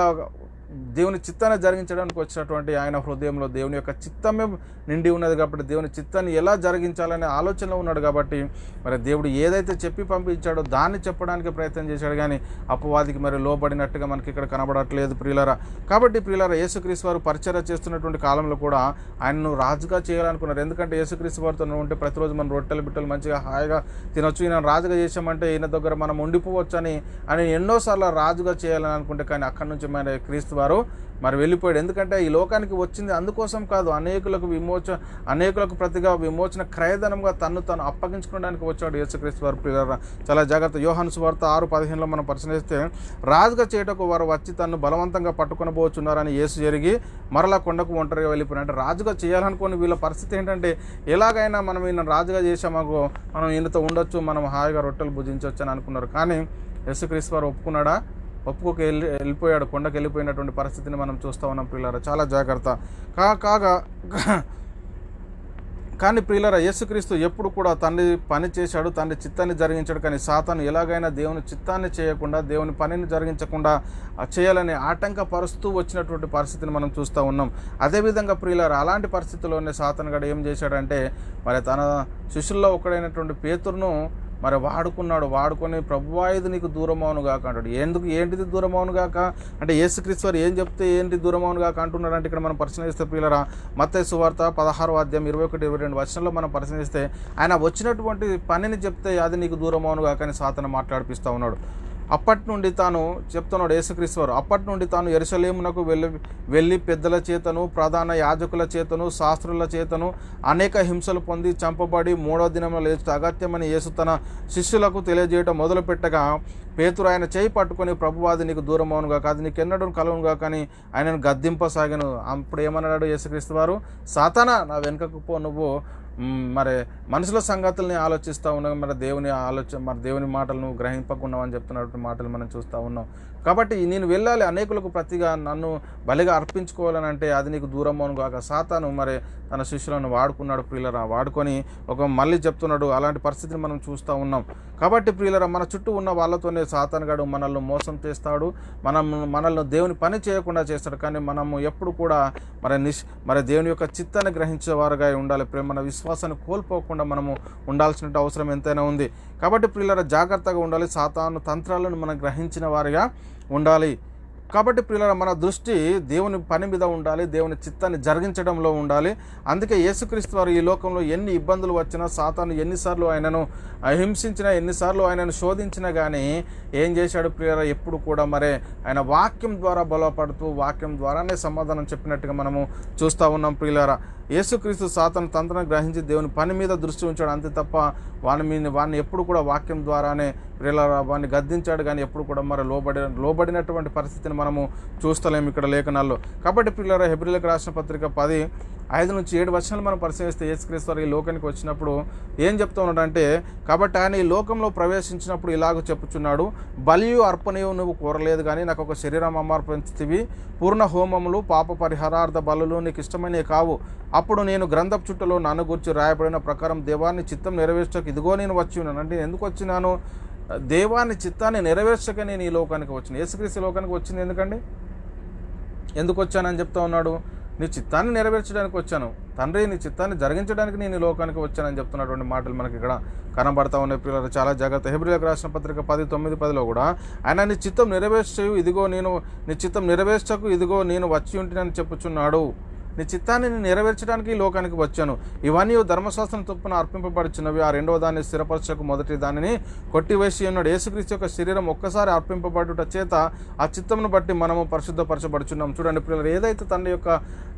దేవుని చిత్తాన్ని జరిగించడానికి వచ్చినటువంటి ఆయన హృదయంలో దేవుని యొక్క చిత్తమే నిండి ఉన్నది కాబట్టి దేవుని చిత్తాన్ని ఎలా జరిగించాలనే ఆలోచనలో ఉన్నాడు కాబట్టి మరి దేవుడు ఏదైతే చెప్పి పంపించాడో దాన్ని చెప్పడానికి ప్రయత్నం చేశాడు, కానీ అపవాదికి మరి లోబడినట్టుగా మనకి ఇక్కడ కనబడట్లేదు ప్రియులారా. కాబట్టి ప్రియులారా, యేసుక్రీస్తు వారు పరిచర్య చేస్తున్నటువంటి కాలంలో కూడా ఆయనను రాజుగా చేయాలనుకున్నారు. ఎందుకంటే యేసుక్రీస్తు వారితో ఉంటే ప్రతిరోజు మనం రొట్టెలు బిట్టలు మంచిగా హాయిగా తినొచ్చు, ఈయన రాజుగా చేసామంటే ఈయన దగ్గర మనం ఉండిపోవచ్చు అని ఎన్నోసార్లు రాజుగా చేయాలని అనుకుంటే, కానీ అక్కడి నుంచి మరి క్రీస్తు వారు మరి వెళ్ళిపోయాడు. ఎందుకంటే ఈ లోకానికి వచ్చింది అందుకోసం కాదు, అనేకులకు ప్రతిగా విమోచన క్రయధనంగా తను అప్పగించుకోవడానికి వచ్చాడు యేసుక్రీస్తు వారు. ప్రియులారా, చాలా జాగ్రత్త. యోహాను సువార్త 6:15 మనం పరిశీలిస్తే, రాజుగా చేయటకు వారు వచ్చి తను బలవంతంగా పట్టుకొని పోతున్నారని యేసు జరిగి మరలా కొండకు ఒంటరిగా వెళ్ళిపోయిన. అంటే రాజుగా చేయాలనుకుని వీళ్ళ పరిస్థితి ఏంటంటే, ఎలాగైనా మనం ఈయన రాజుగా చేసామాగో మనం ఈయనతో ఉండొచ్చు, మనం హాయిగా రొట్టెలు భుజించవచ్చు అని అనుకున్నారు. కానీ యేసుక్రీస్తు వారు ఒప్పుకున్నాడా? వెళ్ళిపోయాడు. కొండకు వెళ్ళిపోయినటువంటి పరిస్థితిని మనం చూస్తూ ఉన్నాం ప్రియులారా. చాలా జాగ్రత్త. కానీ ప్రియులారా, యేసుక్రీస్తు ఎప్పుడు కూడా తండ్రి పని చేశాడు, తండ్రి చిత్తాన్ని జరిగించాడు. కానీ సాతాను ఎలాగైనా దేవుని చిత్తాన్ని చేయకుండా, దేవుని పనిని జరిగించకుండా చేయాలని ఆటంకపరుస్తూ వచ్చినటువంటి పరిస్థితిని మనం చూస్తూ ఉన్నాం. అదేవిధంగా ప్రియులారా, అలాంటి పరిస్థితుల్లోనే సాతాను గడ ఏం చేశాడంటే, మరి తన శిష్యుల్లో ఒకడైనటువంటి పేతురును మరి వాడుకొని ప్రభువా ఇది నీకు దూరమవును గాక అంటాడు. ఏంటిది దూరమవును గాక అంటే, యేసుక్రీస్తు వారు ఏం చెప్తే ఏంటి దూరమవును గాక అంటున్నాడు అంటే, ఇక్కడ మనం పరిశీలిస్తే ప్రియులారా, మత్తయి సువార్త 16:21-22 మనం పరిశీలిస్తే, ఆయన వచ్చినటువంటి పనిని చెప్తే అది నీకు దూరమవును గాక అని సాతాను మాట్లాడిపిస్తూ ఉన్నాడు. అప్పటి నుండి తాను చెప్తున్నాడు యేసుక్రీస్తు వారు, అప్పటి నుండి తాను యెరూషలేమునకు వెళ్ళి పెద్దల చేతను, ప్రధాన యాజకుల చేతను, శాస్త్రుల చేతను అనేక హింసలు పొంది చంపబడి 3వ దినంలో లేచుట అగత్యమని యేసు తన శిష్యులకు తెలియజేయటం మొదలుపెట్టగా, పేతురు ఆయన చేయి పట్టుకొని ప్రభువాది నీకు దూరమవునుగా, అది నీకు ఎన్నడూ కలుగునుగా కానీ ఆయనను గద్దింపసాగాను. అప్పుడు ఏమన్నాడు యేసుక్రీస్తు వారు, సాతానా నా వెనుకకు పో, నువ్వు మరి మనుషుల సంగతుల్ని ఆలోచిస్తూ ఉన్నాం, మరి దేవుని మాటలను గ్రహింపకున్నావు అని చెప్తున్నటువంటి మాటలు మనం చూస్తూ ఉన్నాం. కాబట్టి నేను వెళ్ళాలి, అనేకులకు ప్రతిగా నన్ను బలిగా అర్పించుకోవాలని అంటే అది నీకు దూరమవును కాక. సాతాను మరి తన శిష్యులను వాడుకున్నాడు ప్రియులరా, వాడుకొని మళ్ళీ చెప్తున్నాడు. అలాంటి పరిస్థితిని మనం చూస్తూ ఉన్నాం. కాబట్టి ప్రియులరా, మన చుట్టూ ఉన్న వాళ్ళతోనే సాతాను గాడు మనల్ని మోసం చేస్తాడు, మనల్ని దేవుని పని చేయకుండా చేస్తాడు. కానీ మనము ఎప్పుడు కూడా మరి దేవుని యొక్క చిత్తాన్ని గ్రహించేవారుగా ఉండాలి. మన విశ్వాసాన్ని కోల్పోకుండా మనము ఉండాల్సిన అవసరం ఎంతైనా ఉంది. కాబట్టి ప్రియులరా, జాగ్రత్తగా ఉండాలి, సాతాను తంత్రాలను మనం గ్రహించిన వారిగా ఉండాలి. కాబట్టి ప్రియులారా, మన దృష్టి దేవుని పని మీద ఉండాలి, దేవుని చిత్తాన్ని జరిగించడంలో ఉండాలి. అందుకే యేసుక్రీస్తు వారు ఈ లోకంలో ఎన్ని ఇబ్బందులు వచ్చినా, సాతాను ఎన్నిసార్లు ఆయనను హింసించినా, ఎన్నిసార్లు ఆయనను శోధించినా కానీ ఏం చేశాడు ప్రియులారా, ఎప్పుడు కూడా మరి ఆయన వాక్యం ద్వారా బలపడుతూ వాక్యం ద్వారానే సమాధానం చెప్పినట్టుగా మనము చూస్తూ ఉన్నాం ప్రియులారా. యేసుక్రీస్తు సాతాను తంత్రాన్ని గ్రహించి దేవుని పని మీద దృష్టి ఉంచాడు, అంతే తప్ప వాడిని ఎప్పుడు కూడా వాక్యం ద్వారానే ప్రియులారా వాడిని గద్దించాడు, కానీ ఎప్పుడు కూడా మరి లోబడినటువంటి పరిస్థితిని మనము చూస్తలేము ఇక్కడ లేఖనాల్లో. కాబట్టి ప్రియులారా, హెబ్రీయులకు రాసిన పత్రిక 10:5-7 మనం పరిశీలిస్తే, యేసుక్రీస్తు వారు ఈ లోకానికి వచ్చినప్పుడు ఏం చెప్తూ ఉన్నాడంటే, కాబట్టి ఆయన ఈ లోకంలో ప్రవేశించినప్పుడు ఇలాగ చెప్పుచున్నాడు, బలియు అర్పణయు నువ్వు కోరలేదు కానీ నాకు ఒక శరీరం అమర్పించితివి, పూర్ణ హోమములు పాప పరిహారార్థ బలులు నీకు ఇష్టమైనవి కావు. అప్పుడు నేను గ్రంథపు చుట్టలో నన్ను గురించి రాయబడిన ప్రకారం దేవాన్ని చిత్తం నెరవేర్చక ఇదిగో నేను వచ్చి ఉన్నాను. అంటే ఎందుకు వచ్చినాను? దేవాన్ని చిత్తాన్ని నెరవేర్చక నేను ఈ లోకానికి వచ్చిన. యేసుక్రీస్తు లోకానికి వచ్చింది ఎందుకు వచ్చానని చెప్తా ఉన్నాడు. నీ చిత్తాన్ని నెరవేర్చడానికి వచ్చాను తండ్రి, నీ చిత్తాన్ని జరిగించడానికి నేను ఈ లోకానికి వచ్చానని చెప్తున్నటువంటి మాటలు మనకి ఇక్కడ కనబడతా ఉన్నాయి ప్రియులారా. చాలా జాగ్రత్త. హెబ్రీయులకు రాసిన పత్రిక 10:9-10 కూడా ఆయన నీ చిత్తం నెరవేర్చు ఇదిగో నేను, నీ చిత్తం నెరవేర్చకు ఇదిగో నేను వచ్చి ఉంటున్నానని చెప్పుచున్నాడు. నీ చిత్తాన్ని నేను నెరవేర్చడానికి లోకానికి వచ్చాను. ఇవన్నీ ధర్మశాస్త్రం చొప్పున అర్పింపబడుచున్నవి. ఆ రెండవ దాన్ని స్థిరపరచకు మొదటి దానిని కొట్టివేసి ఉన్నాడు. యేసుక్రీస్తు యొక్క శరీరం ఒక్కసారి అర్పింపబడుట చేత ఆ చిత్తమును బట్టి మనము పరిశుద్ధపరచబడుచున్నాం. చూడండి పిల్లలు, ఏదైతే తండ్రి యొక్క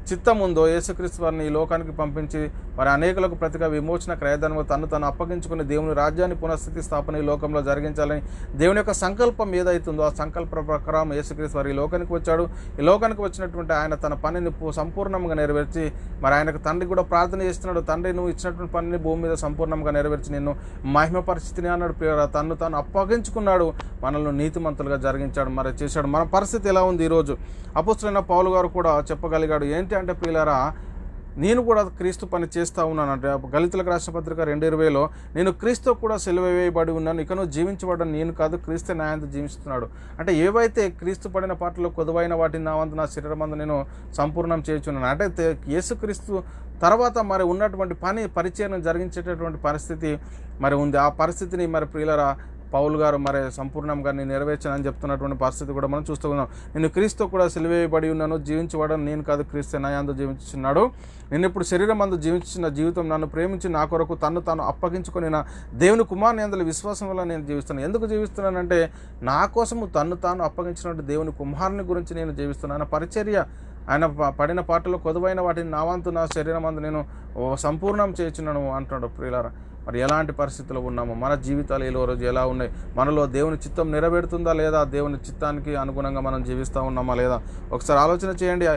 చిత్తం ఉందో యేసుక్రీస్తు వారిని ఈ లోకానికి పంపించి మరి అనేకులకు ప్రతిగా విమోచన క్రయధనము తను అప్పగించుకుని దేవుని రాజ్యాన్ని పునఃస్థితి స్థాపన ఈ లోకంలో జరిగించాలని దేవుని యొక్క సంకల్పం ఏదైతుందో ఆ సంకల్ప ప్రకారం యేసుక్రీస్తు వారు ఈ లోకానికి వచ్చాడు. ఈ లోకానికి వచ్చినటువంటి ఆయన తన పనిని సంపూర్ణంగా నెరవేర్చి మరి ఆయనకు తండ్రి కూడా ప్రార్థన చేస్తున్నాడు, తండ్రి నువ్వు ఇచ్చినటువంటి పనిని భూమి మీద సంపూర్ణంగా నెరవేర్చి నిన్ను మహిమ పరిస్థితిని అన్నాడు. తాను అప్పగించుకున్నాడు, మనల్ని నీతిమంతులుగా జరిగించాడు, మరి చేశాడు. మన పరిస్థితి ఎలా ఉంది ఈరోజు? అపోస్తలుడైన పౌలు గారు కూడా చెప్పగలిగాడు. ఏంటి అంటే ప్రియులారా, నేను కూడా క్రీస్తు పని చేస్తూ ఉన్నాను అంటే గళితులకు రాసిన పత్రిక 2:20లో నేను క్రీస్తు కూడా సిలువ వేయబడి ఉన్నాను, ఇక నువ్వు జీవించబడ్డ నేను కాదు, క్రీస్తు నా యందు జీవిస్తున్నాడు. అంటే ఏవైతే క్రీస్తు పడిన పాటలో కొదువైన వాటిని నా వంతు నా శరీరమందు నేను సంపూర్ణం చేయుచున్నాను. అంటే యేసుక్రీస్తు తర్వాత మరి ఉన్నటువంటి పరిచయం జరిగించేటటువంటి పరిస్థితి మరి ఉంది. ఆ పరిస్థితిని మరి ప్రియులరా పౌలు గారు మరి సంపూర్ణంగా నేను నెరవేర్చానని చెప్తున్నటువంటి పరిస్థితి కూడా మనం చూస్తూ ఉన్నాం. నేను క్రీస్తు కూడా సిలువేయబడి ఉన్నాను, జీవించబడడం నేను కాదు, క్రీస్తు నా యందు జీవించుచున్నాడు. నేను ఇప్పుడు శరీరం అందు జీవించిన జీవితం నన్ను ప్రేమించి నా కొరకు తాను అప్పగించుకొని నా దేవుని కుమారుని యందు విశ్వాసం వల్ల నేను జీవిస్తున్నాను. ఎందుకు జీవిస్తున్నానంటే నా కోసము తాను అప్పగించినట్టు దేవుని కుమారుని గురించి నేను జీవిస్తున్నాను. పరిచర్య ఆయన పడిన పాటలో కొదువైన వాటిని నా వంతు నా శరీరం అందు నేను సంపూర్ణం చేయుచున్నాను అంటున్నాడు. ప్రియులారా, మరి ఎలాంటి పరిస్థితుల్లో ఉన్నామో, మన జీవితాలు ఈ రోజు ఎలా ఉన్నాయి, మనలో దేవుని చిత్తం నెరవేరుతుందా లేదా, దేవుని చిత్తానికి అనుగుణంగా మనం జీవిస్తూ ఉన్నామా లేదా ఒకసారి ఆలోచన చేయండి.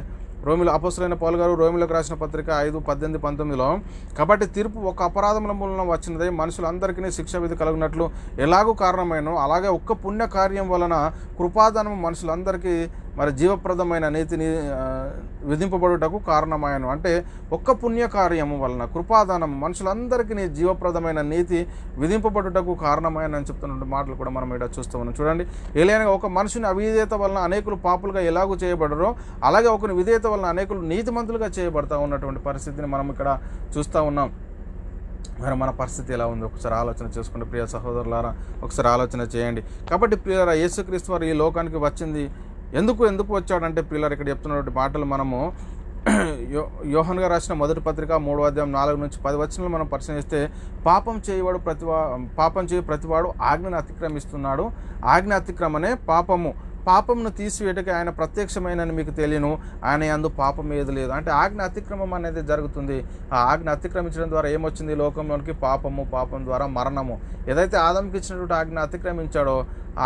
రోమిలో అపోస్తలుడైన పౌలు గారు రోమిలోకి రాసిన పత్రిక 5:18-19లో కాబట్టి తీర్పు ఒక అపరాధముల మూలన వచ్చినదే మనుషులందరికీ శిక్ష విధి కలుగునట్లు ఎలాగూ కారణమైనో అలాగే ఒక్క పుణ్య కార్యం వలన కృపాదానము మనుషులందరికీ మరి జీవప్రదమైన నీతిని విధింపబడుటకు కారణమాయను. అంటే ఒక్క పుణ్యకార్యము వలన కృపాదానం మనుషులందరికీ జీవప్రదమైన నీతి విధింపబడుటకు కారణమాయను అని చెప్తున్న మాటలు కూడా మనం ఇక్కడ చూస్తూ ఉన్నాం. చూడండి, ఏలైనా ఒక మనుషుని అవిధేయత వలన అనేకులు పాపులుగా ఎలాగూ చేయబడరో అలాగే ఒకని విధేయత వలన అనేకులు నీతిమంతులుగా చేయబడతా ఉన్నటువంటి పరిస్థితిని మనం ఇక్కడ చూస్తూ ఉన్నాం. మరి మన పరిస్థితి ఎలా ఉంది ఒకసారి ఆలోచన చేసుకుంటే ప్రియ సహోదరులారా ఒకసారి ఆలోచన చేయండి. కాబట్టి ప్రియులారా, యేసుక్రీస్తు వారు ఈ లోకానికి వచ్చింది ఎందుకు వచ్చాడంటే ప్రియులారా, ఇక్కడ చెప్తున్నటువంటి మాటలు మనము యోహాను గారు రాసిన మొదటి పత్రిక 3:4-10 వచనాలు మనం పరిశీలిస్తే పాపం చేయ ప్రతివాడు ఆజ్ఞను అతిక్రమిస్తున్నాడు, ఆజ్ఞ అతిక్రమనే పాపమును తీసివేయటకి ఆయన ప్రత్యక్షమైనని మీకు తెలియను, ఆయన యందు పాపం ఏది లేదు. అంటే ఆజ్ఞ అతిక్రమం అనేది జరుగుతుంది. ఆ ఆజ్ఞ అతిక్రమించడం ద్వారా ఏమొచ్చింది లోకంలోనికి? పాపం ద్వారా మరణము. ఏదైతే ఆదాముకి ఇచ్చినటువంటి ఆజ్ఞ అతిక్రమించాడో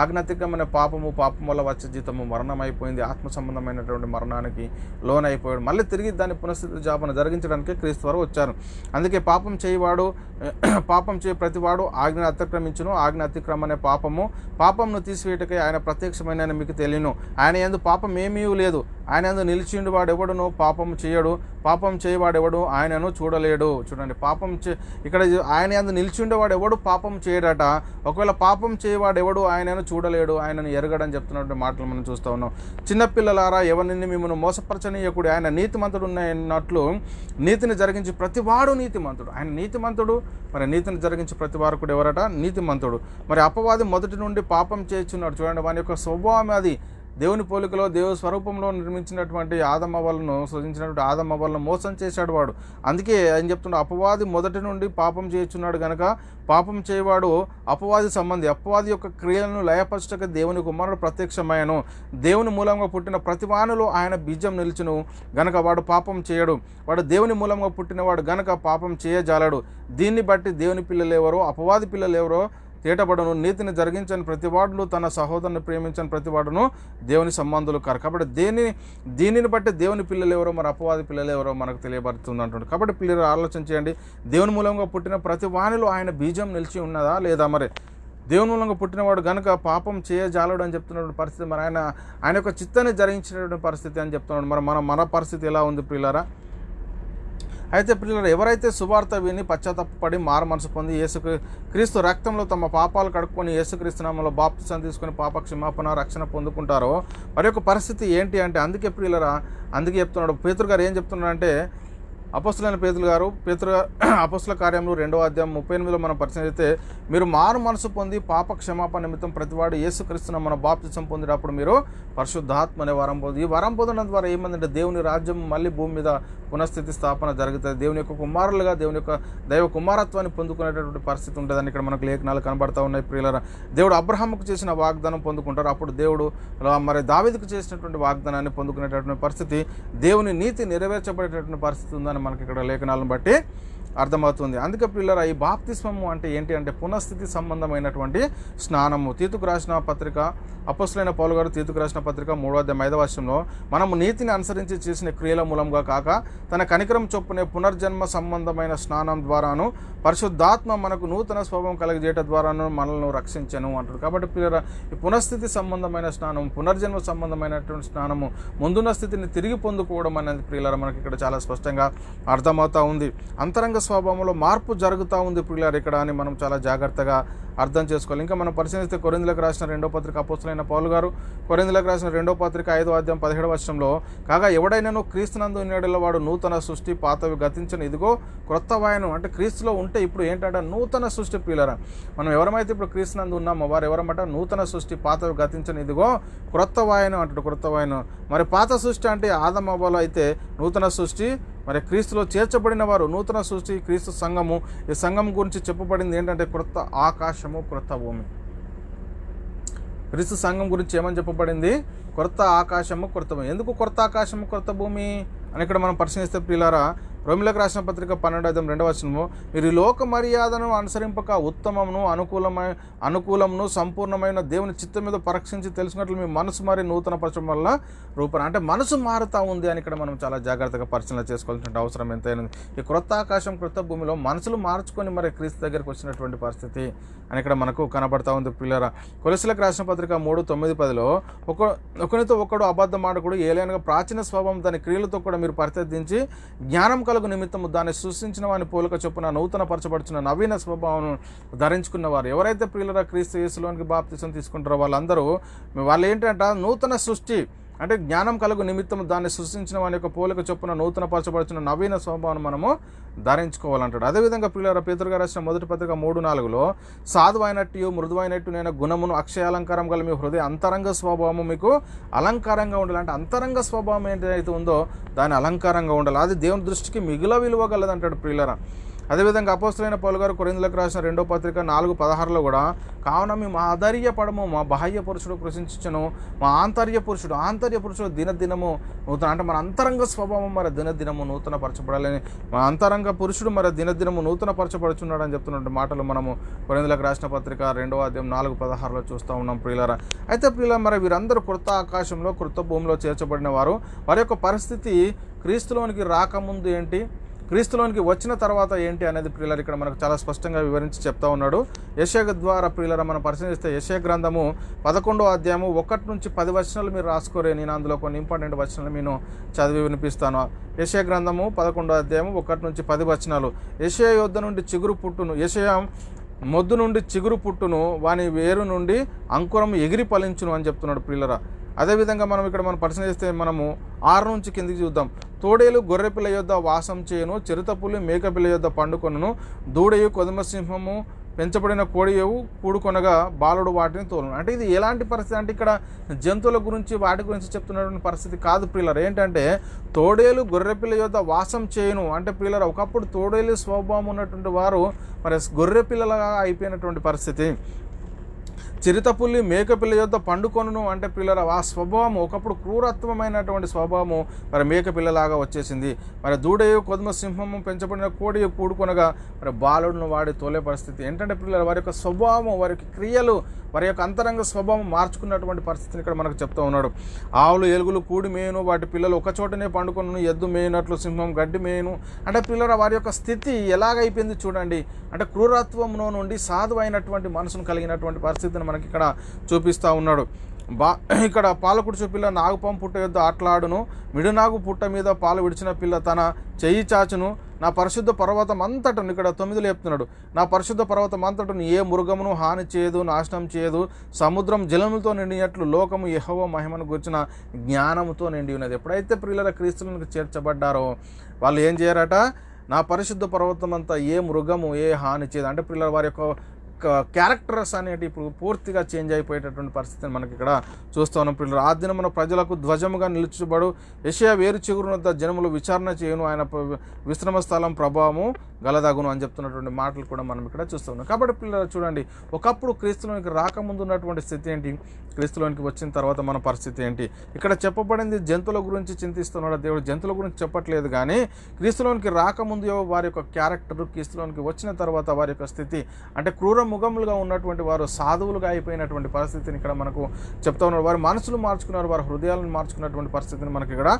ఆజ్ఞ అతిక్రమణ పాపం వల్ల వచ్చే జీతము మరణం అయిపోయింది. ఆత్మ సంబంధమైనటువంటి మరణానికి లోనైపోయాడు. మళ్ళీ తిరిగి దాని పునఃస్థితి జాపన జరిగించడానికి క్రీస్తు వారు వచ్చారు. అందుకే పాపం చేయ ప్రతివాడు ఆజ్ఞను అతిక్రమించును, ఆజ్ఞ అతిక్రమనే పాపమును తీసివేయటకై ఆయన ప్రత్యక్షమైన మీకు తెలియను, ఆయన యందు పాపం ఏమీ లేదు, ఆయన యందు నిలిచిండు వాడెవడును పాపము చేయడు, పాపం చేయవాడెవడు ఆయనను చూడలేడు. చూడండి, ఇక్కడ ఆయన యందు నిలిచిండేవాడు ఎవడు పాపం చేయడట, ఒకవేళ పాపం చేయవాడెవడు ఆయనను చూడలేడు, ఆయనను ఎరగడని చెప్తున్నటువంటి మాటలు మనం చూస్తూ ఉన్నాం. చిన్నపిల్లలారా, ఎవరిని మిమ్మల్ని మోసపరచనీయకుడి, ఆయన నీతిమంతుడు ఉన్నట్లు నీతిని జరిగించి ప్రతివాడు నీతిమంతుడు. ఆయన నీతిమంతుడు, మరి నీతిని జరిగించి ప్రతివారు కూడా ఎవరట? నీతిమంతుడు. మరి అపవాది మొదటి నుండి పాపం చేస్తున్నాడు. చూడండి, వాని యొక్క స్వభావం అది దేవుని పోలికలో దేవు స్వరూపంలో నిర్మించినటువంటి సృజించినటువంటి ఆదమ వలను మోసం చేశాడు వాడు. అందుకే ఆయన చెప్తున్నాడు, అపవాది మొదటి నుండి పాపం చేస్తున్నాడు గనక పాపం చేయవాడు అపవాది సంబంధి. అపవాది యొక్క క్రియలను లయపరచక దేవుని కుమారుడు ప్రత్యక్షమయ్యను. దేవుని మూలంగా పుట్టిన ప్రతివానిలో ఆయన బీజం నిలిచును గనక వాడు పాపం చేయడు. వాడు దేవుని మూలంగా పుట్టినవాడు గనక పాపం చేయజాలడు. దీన్ని బట్టి దేవుని పిల్లలు ఎవరో అపవాది పిల్లలు ఎవరో తేటపడను. నీతిని జరిగించని ప్రతివాడును తన సహోదరుని ప్రేమించని ప్రతివాడును దేవుని సంబంధులు కారు. కాబట్టి దీనిని బట్టి దేవుని పిల్లలు ఎవరో మరి అపవాది పిల్లలు ఎవరో మనకు తెలియబడుతుంది అంటుండే. కాబట్టి పిల్లలు ఆలోచన చేయండి, దేవుని మూలంగా పుట్టిన ప్రతి వానిలో ఆయన బీజం నిలిచి ఉన్నదా లేదా? మరి దేవుని మూలంగా పుట్టినవాడు గనుక పాపం చేయజాలడు అని చెప్తున్నటువంటి పరిస్థితి, మరి ఆయన యొక్క చిత్తాన్ని జరిగించినటువంటి పరిస్థితి అని చెప్తున్నాడు. మరి మన పరిస్థితి ఎలా ఉంది ప్రియులారా? అయితే పిల్లలు ఎవరైతే సువార్త విని పశ్చాత్తాపడి మారు మనసు పొంది క్రీస్తు రక్తంలో తమ పాపాలు కడుక్కొని యేసుక్రీస్తు నామములో బాప్తిసం తీసుకొని పాప క్షమాపణ రక్షణ పొందుకుంటారో మరి యొక్క పరిస్థితి ఏంటి అంటే, అందుకే ప్రియులరా, అందుకే చెప్తున్నాడు పేతురు గారు. ఏం చెప్తున్నాడంటే, అపోస్తలుడైన పేతురు అపోస్తల కార్యములు 2:38 మనం పరిశీలిస్తే, మీరు మారు మనసు పొంది పాప క్షమాపణ నిమిత్తం ప్రతివాడు యేసుక్రీస్తున మన బాప్తిసం పొందినప్పుడు మీరు పరిశుద్ధాత్మ అనే వరం పొంది, ఈ వరం పొందడం ద్వారా ఏమందంటే దేవుని రాజ్యం మళ్ళీ భూమి మీద పునఃస్థితి స్థాపన జరుగుతుంది. దేవుని యొక్క కుమారులుగా దేవుని యొక్క దైవ కుమారత్వాన్ని పొందుకునేటటువంటి పరిస్థితి ఉంటుందని ఇక్కడ మనకు లేఖనాలు కనబడతా ఉన్నాయి ప్రియులరా. దేవుడు అబ్రహాముకు చేసిన వాగ్దానం పొందుకుంటారు, అప్పుడు దేవుడు మరి దావీదుకు చేసినటువంటి వాగ్దానాన్ని పొందుకునేటటువంటి పరిస్థితి, దేవుని నీతి నెరవేర్చబడేటటువంటి పరిస్థితి ఉందని మనకి ఇక్కడ లేఖనాలను బట్టి అర్థమవుతుంది. అందుకే పిల్లరా, ఈ బాప్తిస్మము అంటే ఏంటి అంటే పునఃస్థితి సంబంధమైనటువంటి స్నానము. తీతుకు రాసిన పత్రిక అపోస్తలుడైన పౌలు గారు తీతుకు రాసిన పత్రిక 3:5 మనము నీతిని అనుసరించి చేసిన క్రియల మూలంగా కాక తన కనికరం చొప్పునే పునర్జన్మ సంబంధమైన స్నానం ద్వారాను పరిశుద్ధాత్మ మనకు నూతన స్వభావం కలిగజేయట ద్వారాను మనల్ని రక్షించను అంటాడు. కాబట్టి పిల్లరా, ఈ పునఃస్థితి సంబంధమైన స్నానం, పునర్జన్మ సంబంధమైనటువంటి స్నానము, ముందున్న స్థితిని తిరిగి పొందుకోవడం అనేది ప్రియులారా మనకి ఇక్కడ చాలా స్పష్టంగా అర్థమవుతూ ఉంది. అంతరంగ స్వభావంలో మార్పు జరుగుతూ ఉంది ప్రియులారా ఇక్కడ అని మనం చాలా జాగ్రత్తగా అర్థం చేసుకోవాలి. ఇంకా మనం పరిశీలిస్తే కొరింథీయులకు రాసిన 2వ పత్రిక అపోస్తలుడైన పౌలు గారు కొరింథీయులకు రాసిన 2వ పత్రిక 5వ అధ్యాయం 17వ వచనంలో, కాగా ఎవడైనాను క్రీస్తునందు ఉన్నడల వాడు నూతన సృష్టి, పాతవి గతించను, ఇదిగో క్రొత్త వాయను. అంటే క్రీస్తులో ఉంటే ఇప్పుడు ఏంటంటే నూతన సృష్టి ప్రియులారా. మనం ఎవరమైతే ఇప్పుడు క్రీస్తునందు ఉన్నామో వారు ఎవరమాట నూతన సృష్టి, పాతవి గతించను, ఇదిగో క్రొత్త వాయను అంటాడు. క్రొత్త వాయను మరి పాత సృష్టి అంటే ఆదమ హవ్వలు అయితే నూతన సృష్టి మరి క్రీస్తులో చేర్చబడిన వారు నూతన సృష్టి, క్రీస్తు సంఘము. ఈ సంఘం గురించి చెప్పబడింది ఏంటంటే క్రొత్త ఆకాశము, క్రొత్త భూమి. క్రీస్తు సంఘం గురించి ఏమని చెప్పబడింది? క్రొత్త ఆకాశము, క్రొత్త భూమి. ఎందుకు క్రొత్త ఆకాశము, క్రొత్త భూమి అని ఇక్కడ మనం పరిశీలిస్తే ప్రియులారా, రోమిలకు రాసిన పత్రిక 12:2 వచనము, మీరు ఈ లోక మర్యాదను అనుసరింపక ఉత్తమమును అనుకూలమును సంపూర్ణమైన దేవుని చిత్తం మీద పరీక్షించి తెలుసుకున్నట్లు మీ మనసు మరి నూతన పరచడం వల్ల రూపణ. అంటే మనసు మారుతూ ఉంది అని ఇక్కడ మనం చాలా జాగ్రత్తగా పరిశీలన చేసుకోవాల్సిన అవసరం ఎంతైనా. ఈ క్రొత్త ఆకాశం, క్రొత్త భూమిలో మనసులు మార్చుకొని మరి క్రీస్తు దగ్గరికి వచ్చినటువంటి పరిస్థితి అని ఇక్కడ మనకు కనబడతా ఉంది ప్రియులారా. కొలస్సీలకు రాసిన పత్రిక 3:9-10లో, ఒకరితో ఒకడు అబద్ధం ఆడకుడు, ఏలైనగా ప్రాచీన స్వభావం దాని క్రియలతో కూడా మీరు పరిత్యజించి జ్ఞానం కలుగు నిమిత్తము దాన్ని సృష్టించిన వాని పోలిక చొప్పున నూతన పరచబడుచున్న నవీన స్వభావం ధరించుకున్నవారు. ఎవరైతే ప్రియులరా క్రీస్తు యేసులోనికి బాప్తిసం తీసుకుంటారో వాళ్ళు ఏంటంటే నూతన సృష్టి అంటే జ్ఞానం కలుగు నిమిత్తము దాన్ని సృష్టించిన వాని యొక్క పోలిక చొప్పున నూతన పరచబడుచున్న నవీన స్వభావం మనము ధరించుకోవాలంటాడు. అదేవిధంగా ప్రియులారా పేతురు గారు రాసిన 1 పత్రిక 3:4లో, సాధువైనట్టు మృదువైనట్టు నేను గుణమును అక్షయాలంకారం గల మీ హృదయ అంతరంగ స్వభావము మీకు అలంకారంగా ఉండాలి. అంటే అంతరంగ స్వభావం ఏంటైతే ఉందో దాని అలంకారంగా ఉండాలి. అది దేవుని దృష్టికి మిగుల విలువ గలదంటాడు ప్రియులారా. అదేవిధంగా అపోస్తలుడైన పౌలు గారు కొరింథీయులకు రాసిన 2వ పత్రిక 4:16లో కూడా, కావున మేము ఆధైర్యపడము, మా బాహ్య పురుషుడు కృషించను, మా ఆంతర్య పురుషుడు దినదినము నూతన. అంటే మన అంతరంగ స్వభావం మరి దినదినము నూతన పరచబడాలని, మా అంతరంగ పురుషుడు మరి దినదినము నూతన పరచబడుచున్నాడు అని చెప్తున్న మాటలు మనము కొరింథీయులకు రాసిన పత్రిక 2వ అధ్యాయం 4:16లో చూస్తూ ఉన్నాం ప్రియులారా. అయితే ప్రియులారా, మరి వీరందరూ క్రొత్త ఆకాశంలో, క్రొత్త భూమిలో చేర్చబడిన వారు. వారి యొక్క పరిస్థితి క్రీస్తులోనికి రాకముందు ఏంటి, క్రీస్తులోనికి వచ్చిన తర్వాత ఏంటి అనేది ప్రియులారా ఇక్కడ మనకు చాలా స్పష్టంగా వివరించి చెప్తా ఉన్నాడు. యెషయా ద్వారా ప్రియులారా మనం పరిశీలిస్తే యెషయా గ్రంథము 11వ అధ్యాయము 1-10 వచనాలు మీరు రాసుకోరే. నేను అందులో కొన్ని ఇంపార్టెంట్ వచనాలు నేను చదివి వినిపిస్తాను. యెషయా గ్రంథము 11వ అధ్యాయము 1-10 వచనాలు. యెషయా యొద్ద నుండి చిగురు పుట్టును, యెషయా మొద్దు నుండి చిగురు పుట్టును, వాని వేరు నుండి అంకురం ఎగిరి ఫలించును అని చెప్తున్నాడు ప్రియులారా. అదేవిధంగా మనం పరిశీలిస్తే మనము 6 నుంచి కిందికి చూద్దాం. తోడేలు గొర్రెపిల్ల యొద్ద వాసం చేయను, చిరుతపులి మేకపిల్ల యొద్ద పండుకొనును, దూడయు కొదమసింహము పెంచబడిన కోడియవు కూడుకొనగా బాలుడు వాటిని తోలును. అంటే ఇది ఎలాంటి పరిస్థితి అంటే ఇక్కడ జంతువుల గురించి వాటి గురించి చెప్తున్నటువంటి పరిస్థితి కాదు ప్రియులారా. ఏంటంటే తోడేలు గొర్రెపిల్ల యొద్ద వాసం చేయను అంటే ప్రియులారా, ఒకప్పుడు తోడేలు స్వభావం ఉన్నటువంటి వారు మరి గొర్రెపిల్లలుగా అయిపోయినటువంటి పరిస్థితి. చిరుతపుల్లి మేకపిల్ల యొద్ద పండుకొనును అంటే పిల్లల ఆ స్వభావం ఒకప్పుడు క్రూరత్వమైనటువంటి స్వభావము మరి మేకపిల్లలాగా వచ్చేసింది. మరి దూడయు కొద్మ సింహము పెంచబడిన కోడి కూడుకొనగా మరి బాలుడును వాడి తోలే పరిస్థితి. ఏంటంటే పిల్లల వారి యొక్క స్వభావం, వారి యొక్క క్రియలు, వారి యొక్క అంతరంగ స్వభావం మార్చుకున్నటువంటి పరిస్థితిని ఇక్కడ మనకు చెప్తూ ఉన్నాడు. ఆవులు ఎలుగులు కూడి మేయును, వాటి పిల్లలు ఒక చోటనే పండుకొను, ఎద్దు మేయునట్లు సింహం గడ్డి మేయును. అంటే పిల్లల వారి యొక్క స్థితి ఎలాగైపోయింది చూడండి. అంటే క్రూరత్వంలో నుండి సాధువు అయినటువంటి మనసును కలిగినటువంటి పరిస్థితిని మనకి ఇక్కడ చూపిస్తూ ఉన్నాడు. ఇక్కడ పాలకుడు చూపిల్ల నాగుపాము పుట్ట యొద్ద ఆటలాడును, మిడునాగు పుట్ట మీద పాలు విడిచిన పిల్ల తన చెయ్యి చాచును, నా పరిశుద్ధ పర్వతం అంతటను, ఇక్కడ 9లో చెప్తున్నాడు, నా పరిశుద్ధ పర్వతం అంతటను ఏ మృగమును హాని చేయదు, నాశనం చేయదు, సముద్రం జలములతో నిండినట్లు లోకము యెహోవా మహిమను గురించిన జ్ఞానముతో నిండి ఉన్నది. ఎప్పుడైతే ప్రియుల క్రీస్తులకు చేర్చబడ్డారో వాళ్ళు ఏం చేయరట, నా పరిశుద్ధ పర్వతం అంతా ఏ మృగము ఏ హాని చేయదు. అంటే పిల్లల వారి యొక్క క్యారెక్టర్స్ అనేవి ఇప్పుడు పూర్తిగా చేంజ్ అయిపోయేటటువంటి పరిస్థితిని మనకి ఇక్కడ చూస్తూ ఉన్నాం. పిల్లలు ఆ దినమున ప్రజలకు ధ్వజముగా నిలుచుబడు యెషయా వేరు చిగురునొద్ద జనములు విచారణ చేయను, ఆయన విశ్రమ స్థలం ప్రభావము గలదగును అని చెప్తున్నటువంటి మాటలు కూడా మనం ఇక్కడ చూస్తూ ఉన్నాం. కాబట్టి పిల్లలు చూడండి, ఒకప్పుడు క్రీస్తులోనికి రాకముందు ఉన్నటువంటి స్థితి ఏంటి, క్రీస్తులోనికి వచ్చిన తర్వాత మన పరిస్థితి ఏంటి. ఇక్కడ చెప్పబడింది జంతువుల గురించి చింతిస్తున్నాడు దేవుడు, జంతువుల గురించి చెప్పట్లేదు. కానీ క్రీస్తులోనికి రాకముందు వారి యొక్క క్యారెక్టర్, క్రీస్తులోనికి వచ్చిన తర్వాత వారి యొక్క స్థితి అంటే క్రూర ముఖములుగా ఉన్నటువంటి వారు సాధువులుగా అయిపోయినటువంటి పరిస్థితిని ఇక్కడ మనకు చెప్తా ఉన్నారు. వారి మనసులు మార్చుకున్నారు, వారి హృదయాలను మార్చుకున్నటువంటి పరిస్థితిని మనకి ఇక్కడ